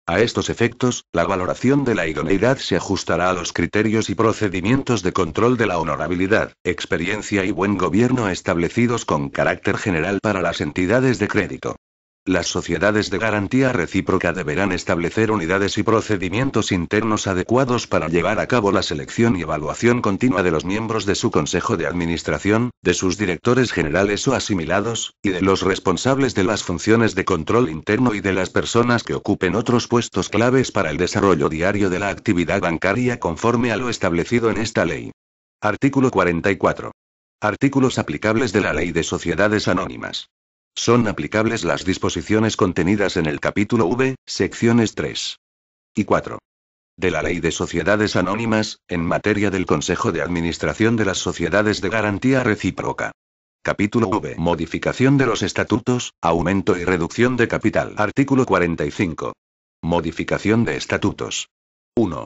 A estos efectos, la valoración de la idoneidad se ajustará a los criterios y procedimientos de control de la honorabilidad, experiencia y buen gobierno establecidos con carácter general para las entidades de crédito. Las sociedades de garantía recíproca deberán establecer unidades y procedimientos internos adecuados para llevar a cabo la selección y evaluación continua de los miembros de su Consejo de Administración, de sus directores generales o asimilados, y de los responsables de las funciones de control interno y de las personas que ocupen otros puestos claves para el desarrollo diario de la actividad bancaria conforme a lo establecido en esta ley. Artículo 44. Artículos aplicables de la Ley de Sociedades Anónimas. Son aplicables las disposiciones contenidas en el capítulo V, secciones 3 y 4 de la Ley de Sociedades Anónimas, en materia del Consejo de Administración de las Sociedades de Garantía Recíproca. Capítulo V. Modificación de los estatutos, aumento y reducción de capital. Artículo 45. Modificación de estatutos. 1.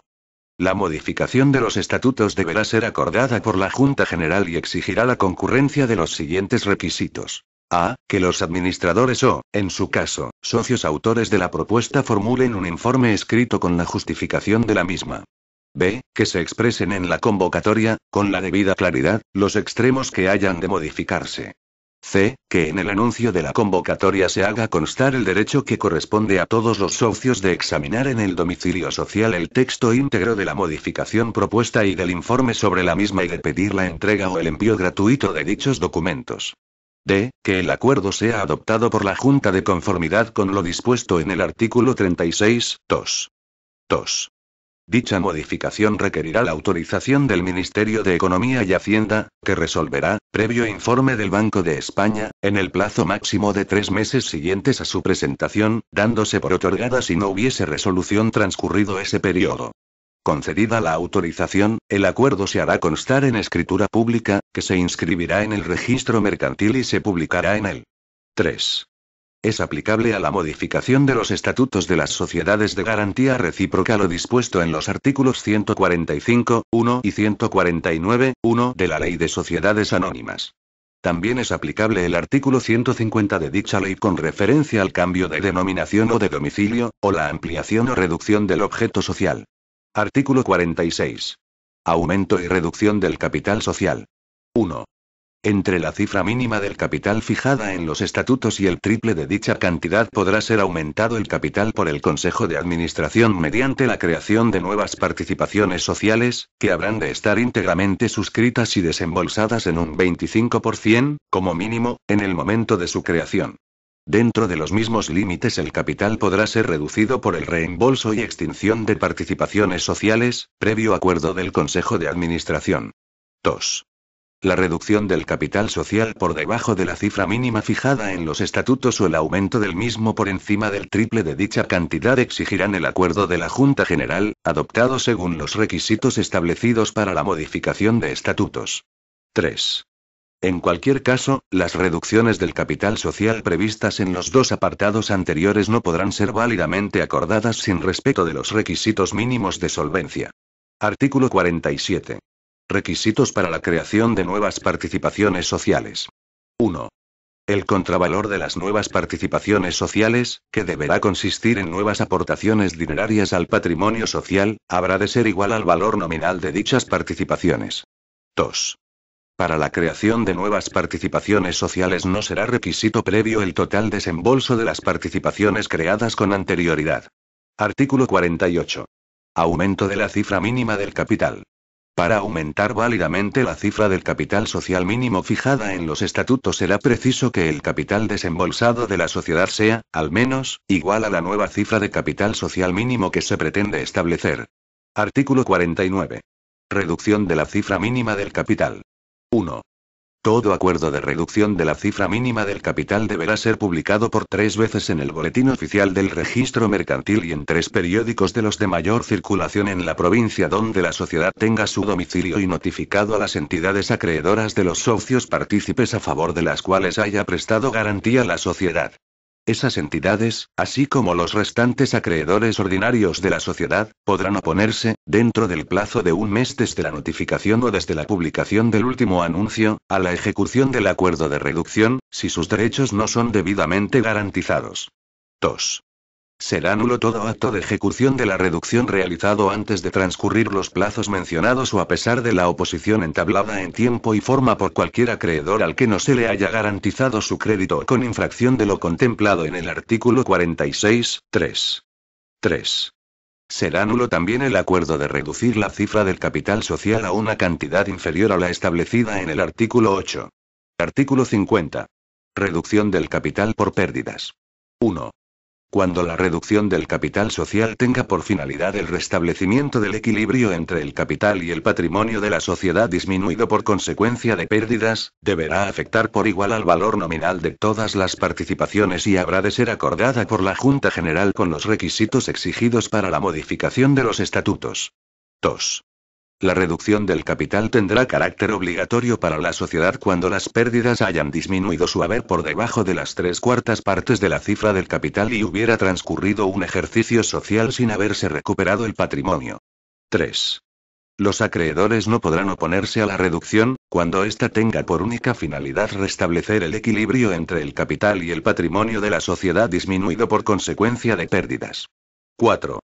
La modificación de los estatutos deberá ser acordada por la Junta General y exigirá la concurrencia de los siguientes requisitos. A. Que los administradores o, en su caso, socios autores de la propuesta formulen un informe escrito con la justificación de la misma. B. Que se expresen en la convocatoria, con la debida claridad, los extremos que hayan de modificarse. C. Que en el anuncio de la convocatoria se haga constar el derecho que corresponde a todos los socios de examinar en el domicilio social el texto íntegro de la modificación propuesta y del informe sobre la misma y de pedir la entrega o el envío gratuito de dichos documentos. D. Que el acuerdo sea adoptado por la Junta de conformidad con lo dispuesto en el artículo 36, 2. 2. Dicha modificación requerirá la autorización del Ministerio de Economía y Hacienda, que resolverá, previo informe del Banco de España, en el plazo máximo de 3 meses siguientes a su presentación, dándose por otorgada si no hubiese resolución transcurrido ese periodo. Concedida la autorización, el acuerdo se hará constar en escritura pública, que se inscribirá en el registro mercantil y se publicará en él. 3. Es aplicable a la modificación de los estatutos de las sociedades de garantía recíproca lo dispuesto en los artículos 145, 1 y 149, 1 de la Ley de Sociedades Anónimas. También es aplicable el artículo 150 de dicha ley con referencia al cambio de denominación o de domicilio, o la ampliación o reducción del objeto social. Artículo 46. Aumento y reducción del capital social. 1. Entre la cifra mínima del capital fijada en los estatutos y el triple de dicha cantidad podrá ser aumentado el capital por el Consejo de Administración mediante la creación de nuevas participaciones sociales, que habrán de estar íntegramente suscritas y desembolsadas en un 25%, como mínimo, en el momento de su creación. Dentro de los mismos límites el capital podrá ser reducido por el reembolso y extinción de participaciones sociales, previo acuerdo del Consejo de Administración. 2. La reducción del capital social por debajo de la cifra mínima fijada en los estatutos o el aumento del mismo por encima del triple de dicha cantidad exigirán el acuerdo de la Junta General, adoptado según los requisitos establecidos para la modificación de estatutos. 3. En cualquier caso, las reducciones del capital social previstas en los dos apartados anteriores no podrán ser válidamente acordadas sin respeto de los requisitos mínimos de solvencia. Artículo 47. Requisitos para la creación de nuevas participaciones sociales. 1. El contravalor de las nuevas participaciones sociales, que deberá consistir en nuevas aportaciones dinerarias al patrimonio social, habrá de ser igual al valor nominal de dichas participaciones. 2. Para la creación de nuevas participaciones sociales no será requisito previo el total desembolso de las participaciones creadas con anterioridad. Artículo 48. Aumento de la cifra mínima del capital. Para aumentar válidamente la cifra del capital social mínimo fijada en los estatutos será preciso que el capital desembolsado de la sociedad sea, al menos, igual a la nueva cifra de capital social mínimo que se pretende establecer. Artículo 49. Reducción de la cifra mínima del capital. 1. Todo acuerdo de reducción de la cifra mínima del capital deberá ser publicado por 3 veces en el Boletín Oficial del Registro Mercantil y en 3 periódicos de los de mayor circulación en la provincia donde la sociedad tenga su domicilio y notificado a las entidades acreedoras de los socios partícipes a favor de las cuales haya prestado garantía la sociedad. Esas entidades, así como los restantes acreedores ordinarios de la sociedad, podrán oponerse, dentro del plazo de un mes desde la notificación o desde la publicación del último anuncio, a la ejecución del acuerdo de reducción, si sus derechos no son debidamente garantizados. 2. Será nulo todo acto de ejecución de la reducción realizado antes de transcurrir los plazos mencionados o a pesar de la oposición entablada en tiempo y forma por cualquier acreedor al que no se le haya garantizado su crédito o con infracción de lo contemplado en el artículo 46, 3. 3. Será nulo también el acuerdo de reducir la cifra del capital social a una cantidad inferior a la establecida en el artículo 8. Artículo 50. Reducción del capital por pérdidas. 1. Cuando la reducción del capital social tenga por finalidad el restablecimiento del equilibrio entre el capital y el patrimonio de la sociedad disminuido por consecuencia de pérdidas, deberá afectar por igual al valor nominal de todas las participaciones y habrá de ser acordada por la Junta General con los requisitos exigidos para la modificación de los estatutos. 2. La reducción del capital tendrá carácter obligatorio para la sociedad cuando las pérdidas hayan disminuido su haber por debajo de las 3/4 partes de la cifra del capital y hubiera transcurrido un ejercicio social sin haberse recuperado el patrimonio. 3. Los acreedores no podrán oponerse a la reducción, cuando ésta tenga por única finalidad restablecer el equilibrio entre el capital y el patrimonio de la sociedad disminuido por consecuencia de pérdidas. 4.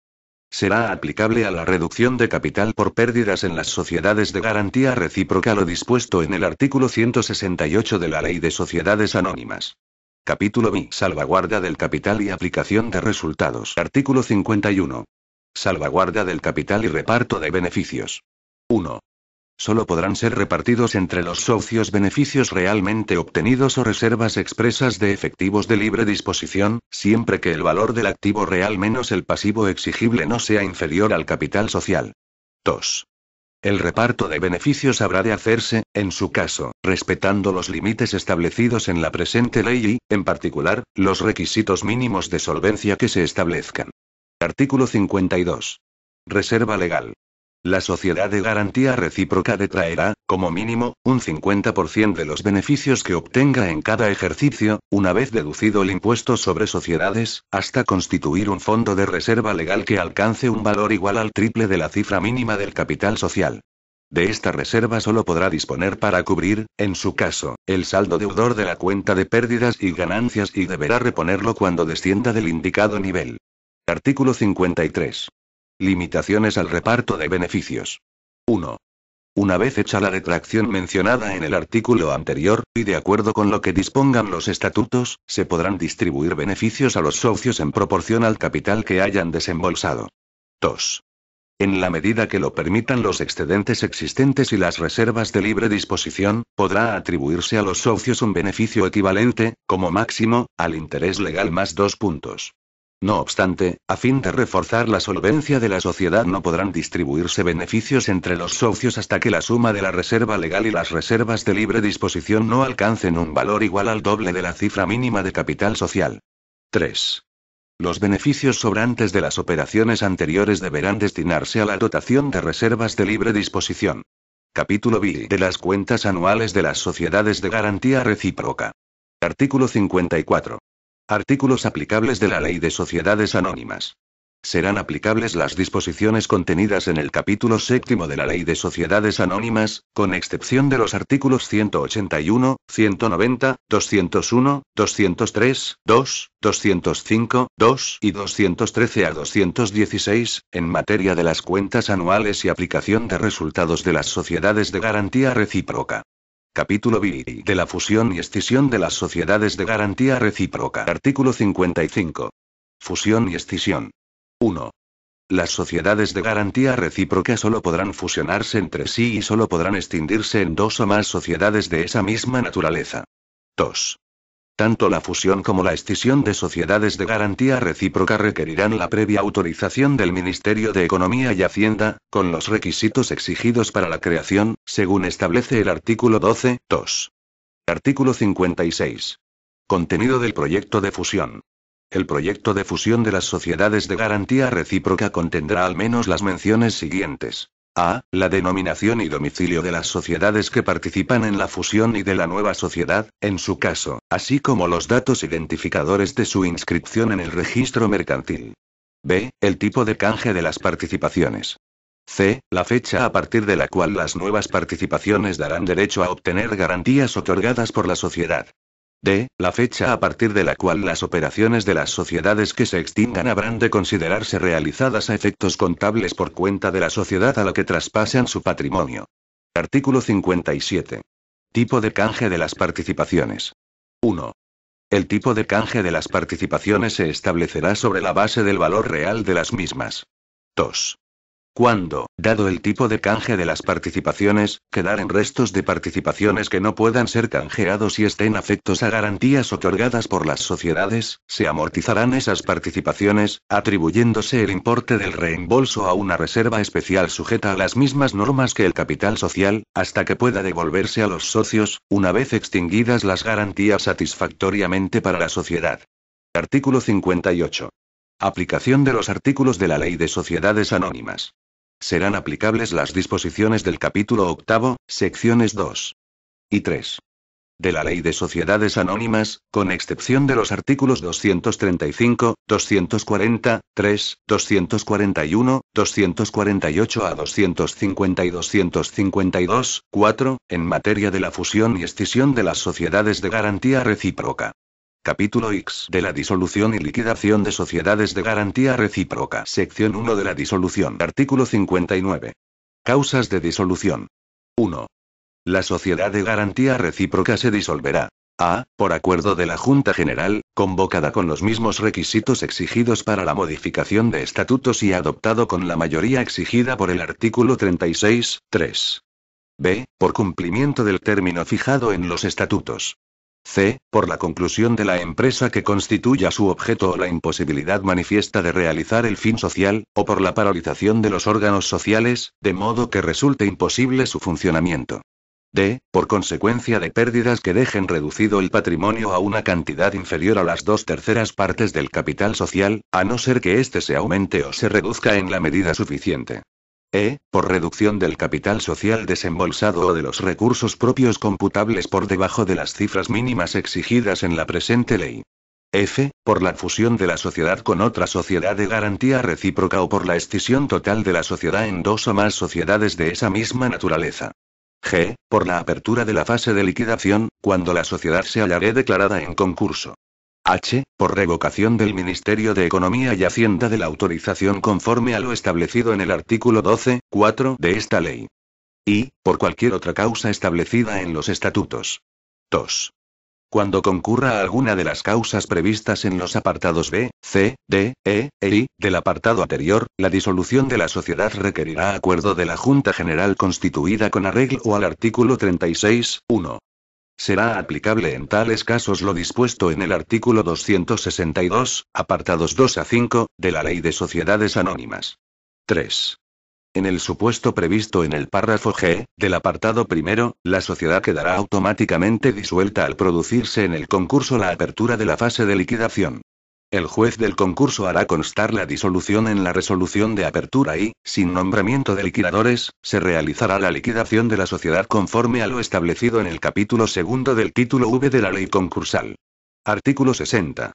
Será aplicable a la reducción de capital por pérdidas en las sociedades de garantía recíproca lo dispuesto en el artículo 168 de la Ley de Sociedades Anónimas. Capítulo B. Salvaguarda del capital y aplicación de resultados. Artículo 51. Salvaguarda del capital y reparto de beneficios. 1. Solo podrán ser repartidos entre los socios beneficios realmente obtenidos o reservas expresas de efectivos de libre disposición, siempre que el valor del activo real menos el pasivo exigible no sea inferior al capital social. 2. El reparto de beneficios habrá de hacerse, en su caso, respetando los límites establecidos en la presente ley y, en particular, los requisitos mínimos de solvencia que se establezcan. Artículo 52. Reserva legal. La sociedad de garantía recíproca detraerá, como mínimo, un 50% de los beneficios que obtenga en cada ejercicio, una vez deducido el impuesto sobre sociedades, hasta constituir un fondo de reserva legal que alcance un valor igual al triple de la cifra mínima del capital social. De esta reserva solo podrá disponer para cubrir, en su caso, el saldo deudor de la cuenta de pérdidas y ganancias y deberá reponerlo cuando descienda del indicado nivel. Artículo 53. Limitaciones al reparto de beneficios. 1. Una vez hecha la detracción mencionada en el artículo anterior, y de acuerdo con lo que dispongan los estatutos, se podrán distribuir beneficios a los socios en proporción al capital que hayan desembolsado. 2. En la medida que lo permitan los excedentes existentes y las reservas de libre disposición, podrá atribuirse a los socios un beneficio equivalente, como máximo, al interés legal más 2 puntos. No obstante, a fin de reforzar la solvencia de la sociedad no podrán distribuirse beneficios entre los socios hasta que la suma de la reserva legal y las reservas de libre disposición no alcancen un valor igual al doble de la cifra mínima de capital social. 3. Los beneficios sobrantes de las operaciones anteriores deberán destinarse a la dotación de reservas de libre disposición. Capítulo B de las cuentas anuales de las sociedades de garantía recíproca. Artículo 54. Artículos aplicables de la Ley de Sociedades Anónimas. Serán aplicables las disposiciones contenidas en el capítulo 7 de la Ley de Sociedades Anónimas, con excepción de los artículos 181, 190, 201, 203, 2, 205, 2 y 213 a 216, en materia de las cuentas anuales y aplicación de resultados de las sociedades de garantía recíproca. Capítulo B de la fusión y escisión de las sociedades de garantía recíproca. Artículo 55. Fusión y escisión. 1. Las sociedades de garantía recíproca solo podrán fusionarse entre sí y solo podrán extinguirse en dos o más sociedades de esa misma naturaleza. 2. Tanto la fusión como la escisión de sociedades de garantía recíproca requerirán la previa autorización del Ministerio de Economía y Hacienda, con los requisitos exigidos para la creación, según establece el artículo 12, 2. Artículo 56. Contenido del proyecto de fusión. El proyecto de fusión de las sociedades de garantía recíproca contendrá al menos las menciones siguientes. A. La denominación y domicilio de las sociedades que participan en la fusión y de la nueva sociedad, en su caso, así como los datos identificadores de su inscripción en el registro mercantil. B. El tipo de canje de las participaciones. C. La fecha a partir de la cual las nuevas participaciones darán derecho a obtener garantías otorgadas por la sociedad. D. La fecha a partir de la cual las operaciones de las sociedades que se extingan habrán de considerarse realizadas a efectos contables por cuenta de la sociedad a la que traspasan su patrimonio. Artículo 57. Tipo de canje de las participaciones. 1. El tipo de canje de las participaciones se establecerá sobre la base del valor real de las mismas. 2. Cuando, dado el tipo de canje de las participaciones, quedaren restos de participaciones que no puedan ser canjeados y estén afectos a garantías otorgadas por las sociedades, se amortizarán esas participaciones, atribuyéndose el importe del reembolso a una reserva especial sujeta a las mismas normas que el capital social, hasta que pueda devolverse a los socios, una vez extinguidas las garantías satisfactoriamente para la sociedad. Artículo 58. Aplicación de los artículos de la Ley de Sociedades Anónimas. Serán aplicables las disposiciones del capítulo 8, secciones 2 y 3 de la Ley de Sociedades Anónimas, con excepción de los artículos 235, 240, 3, 241, 248 a 250 y 252, 4, en materia de la fusión y escisión de las sociedades de garantía recíproca. Capítulo X de la disolución y liquidación de sociedades de garantía recíproca. Sección 1 de la disolución. Artículo 59. Causas de disolución. 1. La sociedad de garantía recíproca se disolverá. A. Por acuerdo de la Junta General, convocada con los mismos requisitos exigidos para la modificación de estatutos y adoptado con la mayoría exigida por el artículo 36, 3. B. Por cumplimiento del término fijado en los estatutos. C. Por la conclusión de la empresa que constituya su objeto o la imposibilidad manifiesta de realizar el fin social, o por la paralización de los órganos sociales, de modo que resulte imposible su funcionamiento. D. Por consecuencia de pérdidas que dejen reducido el patrimonio a una cantidad inferior a las 2/3 partes del capital social, a no ser que éste se aumente o se reduzca en la medida suficiente. E. Por reducción del capital social desembolsado o de los recursos propios computables por debajo de las cifras mínimas exigidas en la presente ley. F. Por la fusión de la sociedad con otra sociedad de garantía recíproca o por la escisión total de la sociedad en dos o más sociedades de esa misma naturaleza. G. Por la apertura de la fase de liquidación, cuando la sociedad se hallaré declarada en concurso. H. Por revocación del Ministerio de Economía y Hacienda de la autorización conforme a lo establecido en el artículo 12, 4 de esta ley. y, por cualquier otra causa establecida en los estatutos. 2. Cuando concurra alguna de las causas previstas en los apartados B, C, D, E I del apartado anterior, la disolución de la sociedad requerirá acuerdo de la Junta General constituida con arreglo al artículo 36, 1. Será aplicable en tales casos lo dispuesto en el artículo 262, apartados 2 a 5, de la Ley de Sociedades Anónimas. 3. En el supuesto previsto en el párrafo G, del apartado primero, la sociedad quedará automáticamente disuelta al producirse en el concurso la apertura de la fase de liquidación. El juez del concurso hará constar la disolución en la resolución de apertura y, sin nombramiento de liquidadores, se realizará la liquidación de la sociedad conforme a lo establecido en el capítulo segundo del título V de la ley concursal. Artículo 60.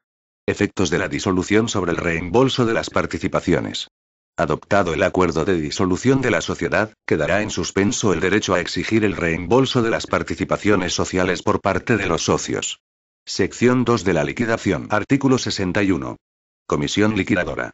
Efectos de la disolución sobre el reembolso de las participaciones. Adoptado el acuerdo de disolución de la sociedad, quedará en suspenso el derecho a exigir el reembolso de las participaciones sociales por parte de los socios. Sección 2 de la liquidación. Artículo 61. Comisión liquidadora.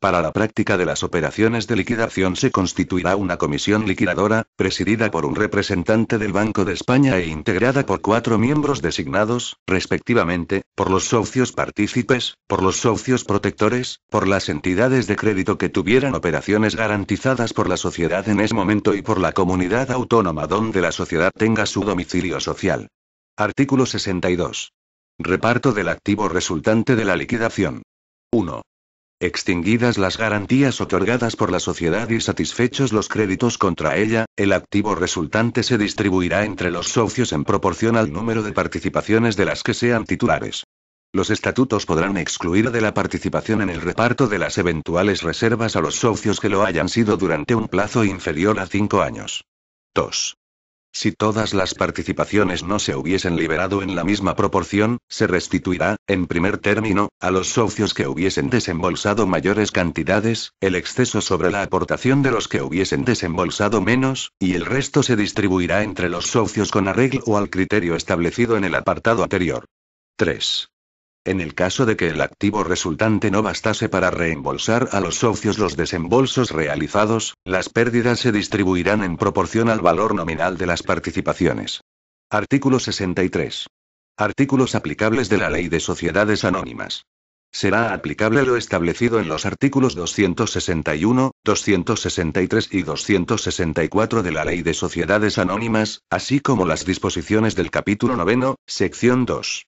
Para la práctica de las operaciones de liquidación se constituirá una comisión liquidadora, presidida por un representante del Banco de España e integrada por 4 miembros designados, respectivamente, por los socios partícipes, por los socios protectores, por las entidades de crédito que tuvieran operaciones garantizadas por la sociedad en ese momento y por la comunidad autónoma donde la sociedad tenga su domicilio social. Artículo 62. Reparto del activo resultante de la liquidación. 1. Extinguidas las garantías otorgadas por la sociedad y satisfechos los créditos contra ella, el activo resultante se distribuirá entre los socios en proporción al número de participaciones de las que sean titulares. Los estatutos podrán excluir de la participación en el reparto de las eventuales reservas a los socios que lo hayan sido durante un plazo inferior a 5 años. 2. Si todas las participaciones no se hubiesen liberado en la misma proporción, se restituirá, en primer término, a los socios que hubiesen desembolsado mayores cantidades, el exceso sobre la aportación de los que hubiesen desembolsado menos, y el resto se distribuirá entre los socios con arreglo al criterio establecido en el apartado anterior. 3. En el caso de que el activo resultante no bastase para reembolsar a los socios los desembolsos realizados, las pérdidas se distribuirán en proporción al valor nominal de las participaciones. Artículo 63. Artículos aplicables de la Ley de Sociedades Anónimas. Será aplicable lo establecido en los artículos 261, 263 y 264 de la Ley de Sociedades Anónimas, así como las disposiciones del capítulo 9, sección 2.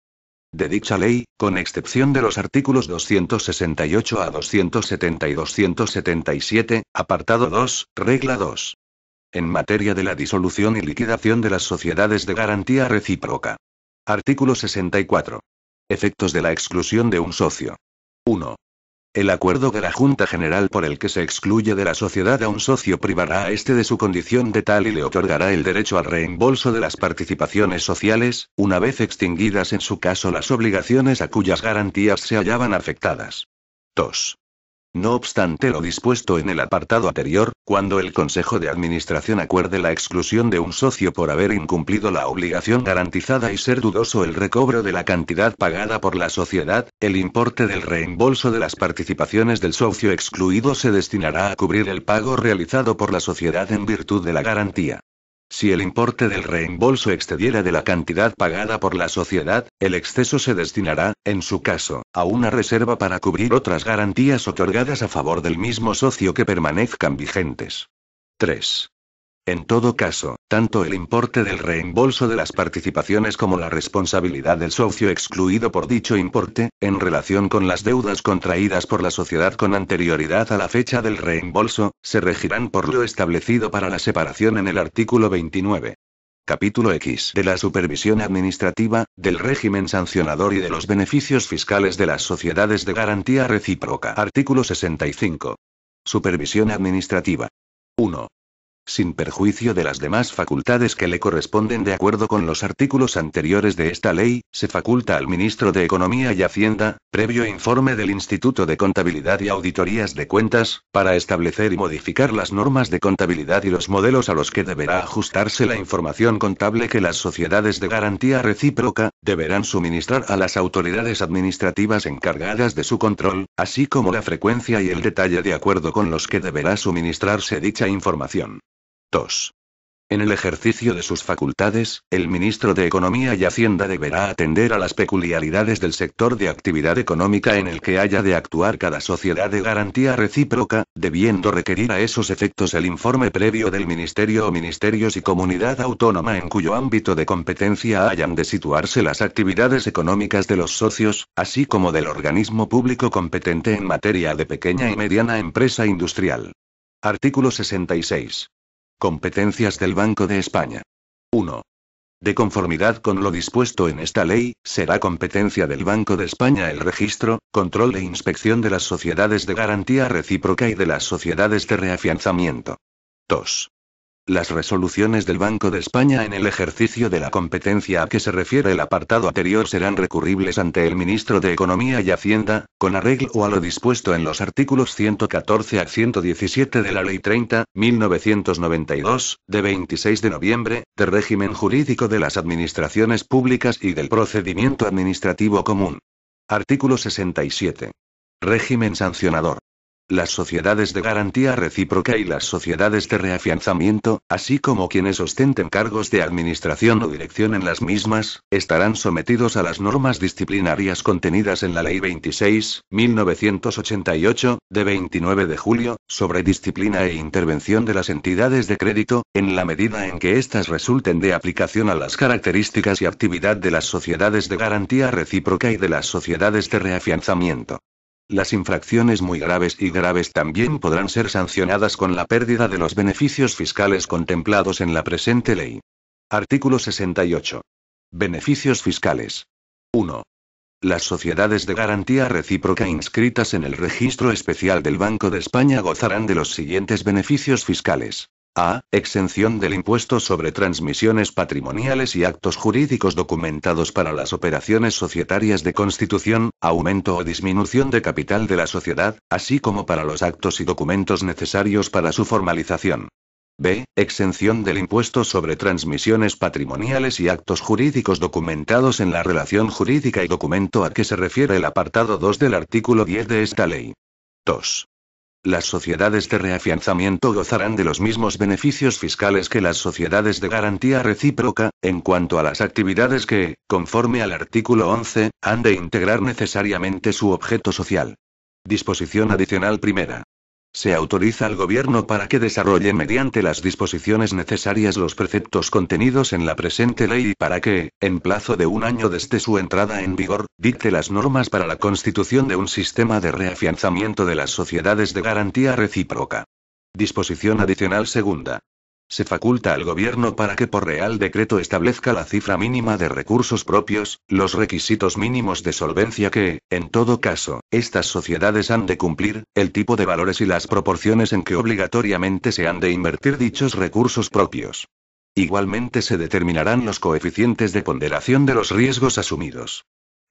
De dicha ley, con excepción de los artículos 268 a 270 y 277, apartado 2, regla 2. En materia de la disolución y liquidación de las sociedades de garantía recíproca. Artículo 64. Efectos de la exclusión de un socio. 1. El acuerdo de la Junta General por el que se excluye de la sociedad a un socio privará a éste de su condición de tal y le otorgará el derecho al reembolso de las participaciones sociales, una vez extinguidas en su caso las obligaciones a cuyas garantías se hallaban afectadas. 2. No obstante lo dispuesto en el apartado anterior, cuando el Consejo de Administración acuerde la exclusión de un socio por haber incumplido la obligación garantizada y ser dudoso el recobro de la cantidad pagada por la sociedad, el importe del reembolso de las participaciones del socio excluido se destinará a cubrir el pago realizado por la sociedad en virtud de la garantía. Si el importe del reembolso excediera de la cantidad pagada por la sociedad, el exceso se destinará, en su caso, a una reserva para cubrir otras garantías otorgadas a favor del mismo socio que permanezcan vigentes. 3. En todo caso, tanto el importe del reembolso de las participaciones como la responsabilidad del socio excluido por dicho importe, en relación con las deudas contraídas por la sociedad con anterioridad a la fecha del reembolso, se regirán por lo establecido para la separación en el artículo 29. Capítulo X de la supervisión administrativa, del régimen sancionador y de los beneficios fiscales de las sociedades de garantía recíproca. Artículo 65. Supervisión administrativa. 1. Sin perjuicio de las demás facultades que le corresponden de acuerdo con los artículos anteriores de esta ley, se faculta al Ministro de Economía y Hacienda, previo informe del Instituto de Contabilidad y Auditorías de Cuentas, para establecer y modificar las normas de contabilidad y los modelos a los que deberá ajustarse la información contable que las sociedades de garantía recíproca deberán suministrar a las autoridades administrativas encargadas de su control, así como la frecuencia y el detalle de acuerdo con los que deberá suministrarse dicha información. 2. En el ejercicio de sus facultades, el ministro de Economía y Hacienda deberá atender a las peculiaridades del sector de actividad económica en el que haya de actuar cada sociedad de garantía recíproca, debiendo requerir a esos efectos el informe previo del ministerio o ministerios y comunidad autónoma en cuyo ámbito de competencia hayan de situarse las actividades económicas de los socios, así como del organismo público competente en materia de pequeña y mediana empresa industrial. Artículo 66. Competencias del Banco de España. 1. De conformidad con lo dispuesto en esta ley, será competencia del Banco de España el registro, control e inspección de las sociedades de garantía recíproca y de las sociedades de reafianzamiento. 2. Las resoluciones del Banco de España en el ejercicio de la competencia a que se refiere el apartado anterior serán recurribles ante el ministro de Economía y Hacienda, con arreglo a lo dispuesto en los artículos 114 a 117 de la Ley 30/1992, de 26 de noviembre, de régimen jurídico de las administraciones públicas y del procedimiento administrativo común. Artículo 67. Régimen sancionador. Las sociedades de garantía recíproca y las sociedades de reafianzamiento, así como quienes ostenten cargos de administración o dirección en las mismas, estarán sometidos a las normas disciplinarias contenidas en la Ley 26/1988, de 29 de julio, sobre disciplina e intervención de las entidades de crédito, en la medida en que éstas resulten de aplicación a las características y actividad de las sociedades de garantía recíproca y de las sociedades de reafianzamiento. Las infracciones muy graves y graves también podrán ser sancionadas con la pérdida de los beneficios fiscales contemplados en la presente ley. Artículo 68. Beneficios fiscales. 1. Las sociedades de garantía recíproca inscritas en el registro especial del Banco de España gozarán de los siguientes beneficios fiscales. A. Exención del impuesto sobre transmisiones patrimoniales y actos jurídicos documentados para las operaciones societarias de constitución, aumento o disminución de capital de la sociedad, así como para los actos y documentos necesarios para su formalización. B. Exención del impuesto sobre transmisiones patrimoniales y actos jurídicos documentados en la relación jurídica y documento a que se refiere el apartado 2 del artículo 10 de esta ley. 2. Las sociedades de reafianzamiento gozarán de los mismos beneficios fiscales que las sociedades de garantía recíproca, en cuanto a las actividades que, conforme al artículo 11, han de integrar necesariamente su objeto social. Disposición adicional primera. Se autoriza al Gobierno para que desarrolle mediante las disposiciones necesarias los preceptos contenidos en la presente ley y para que, en plazo de un año desde su entrada en vigor, dicte las normas para la constitución de un sistema de reafianzamiento de las sociedades de garantía recíproca. Disposición adicional segunda. Se faculta al Gobierno para que por Real Decreto establezca la cifra mínima de recursos propios, los requisitos mínimos de solvencia que, en todo caso, estas sociedades han de cumplir, el tipo de valores y las proporciones en que obligatoriamente se han de invertir dichos recursos propios. Igualmente se determinarán los coeficientes de ponderación de los riesgos asumidos.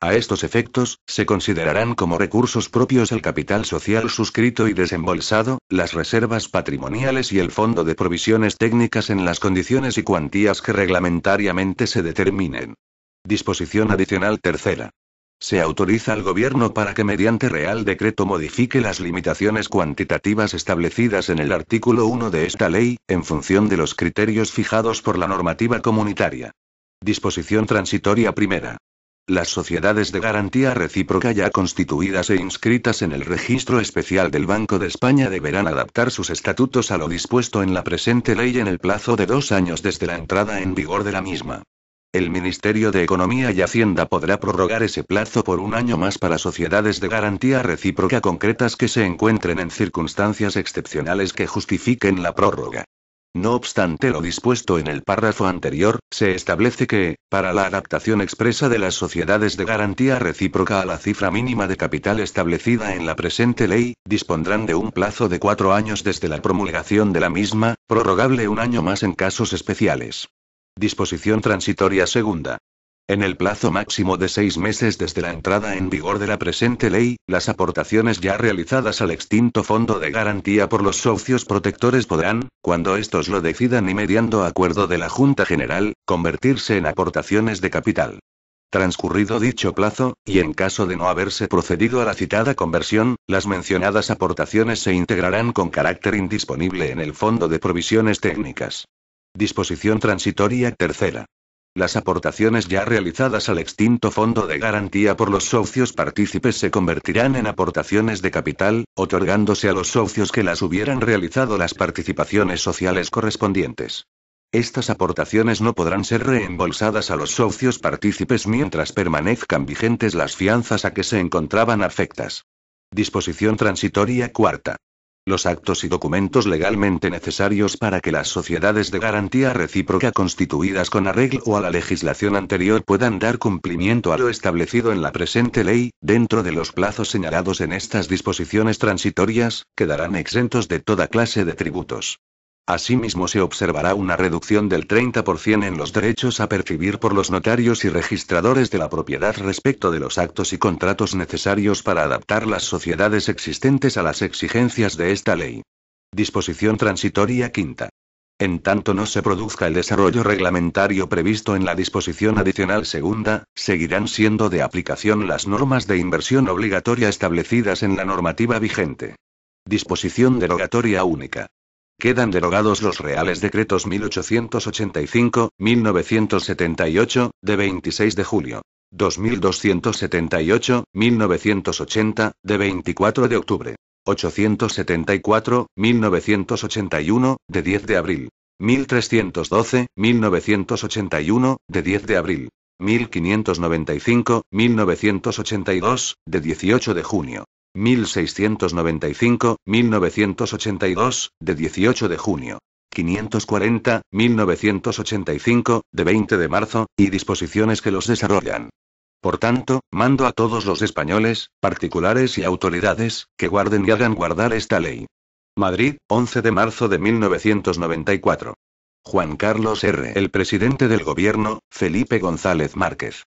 A estos efectos, se considerarán como recursos propios el capital social suscrito y desembolsado, las reservas patrimoniales y el fondo de provisiones técnicas en las condiciones y cuantías que reglamentariamente se determinen. Disposición adicional tercera. Se autoriza al Gobierno para que mediante Real Decreto modifique las limitaciones cuantitativas establecidas en el artículo 1 de esta ley, en función de los criterios fijados por la normativa comunitaria. Disposición transitoria primera. Las sociedades de garantía recíproca ya constituidas e inscritas en el registro especial del Banco de España deberán adaptar sus estatutos a lo dispuesto en la presente ley en el plazo de 2 años desde la entrada en vigor de la misma. El Ministerio de Economía y Hacienda podrá prorrogar ese plazo por un año más para sociedades de garantía recíproca concretas que se encuentren en circunstancias excepcionales que justifiquen la prórroga. No obstante lo dispuesto en el párrafo anterior, se establece que, para la adaptación expresa de las sociedades de garantía recíproca a la cifra mínima de capital establecida en la presente ley, dispondrán de un plazo de 4 años desde la promulgación de la misma, prorrogable un año más en casos especiales. Disposición transitoria segunda. En el plazo máximo de 6 meses desde la entrada en vigor de la presente ley, las aportaciones ya realizadas al extinto fondo de garantía por los socios protectores podrán, cuando estos lo decidan y mediando acuerdo de la Junta General, convertirse en aportaciones de capital. Transcurrido dicho plazo, y en caso de no haberse procedido a la citada conversión, las mencionadas aportaciones se integrarán con carácter indisponible en el Fondo de Provisiones Técnicas. Disposición transitoria tercera. Las aportaciones ya realizadas al extinto Fondo de Garantía por los socios partícipes se convertirán en aportaciones de capital, otorgándose a los socios que las hubieran realizado las participaciones sociales correspondientes. Estas aportaciones no podrán ser reembolsadas a los socios partícipes mientras permanezcan vigentes las fianzas a que se encontraban afectas. Disposición transitoria cuarta. Los actos y documentos legalmente necesarios para que las sociedades de garantía recíproca constituidas con arreglo a la legislación anterior puedan dar cumplimiento a lo establecido en la presente ley, dentro de los plazos señalados en estas disposiciones transitorias, quedarán exentos de toda clase de tributos. Asimismo, se observará una reducción del 30% en los derechos a percibir por los notarios y registradores de la propiedad respecto de los actos y contratos necesarios para adaptar las sociedades existentes a las exigencias de esta ley. Disposición transitoria quinta. En tanto no se produzca el desarrollo reglamentario previsto en la disposición adicional segunda, seguirán siendo de aplicación las normas de inversión obligatoria establecidas en la normativa vigente. Disposición derogatoria única. Quedan derogados los Reales Decretos 1885, 1978, de 26 de julio. 2278, 1980, de 24 de octubre. 874, 1981, de 10 de abril. 1312, 1981, de 10 de abril. 1595, 1982, de 18 de junio. 1695, 1982, de 18 de junio. 540, 1985, de 20 de marzo, y disposiciones que los desarrollan. Por tanto, mando a todos los españoles, particulares y autoridades, que guarden y hagan guardar esta ley. Madrid, 11 de marzo de 1994. Juan Carlos R. El presidente del gobierno, Felipe González Márquez.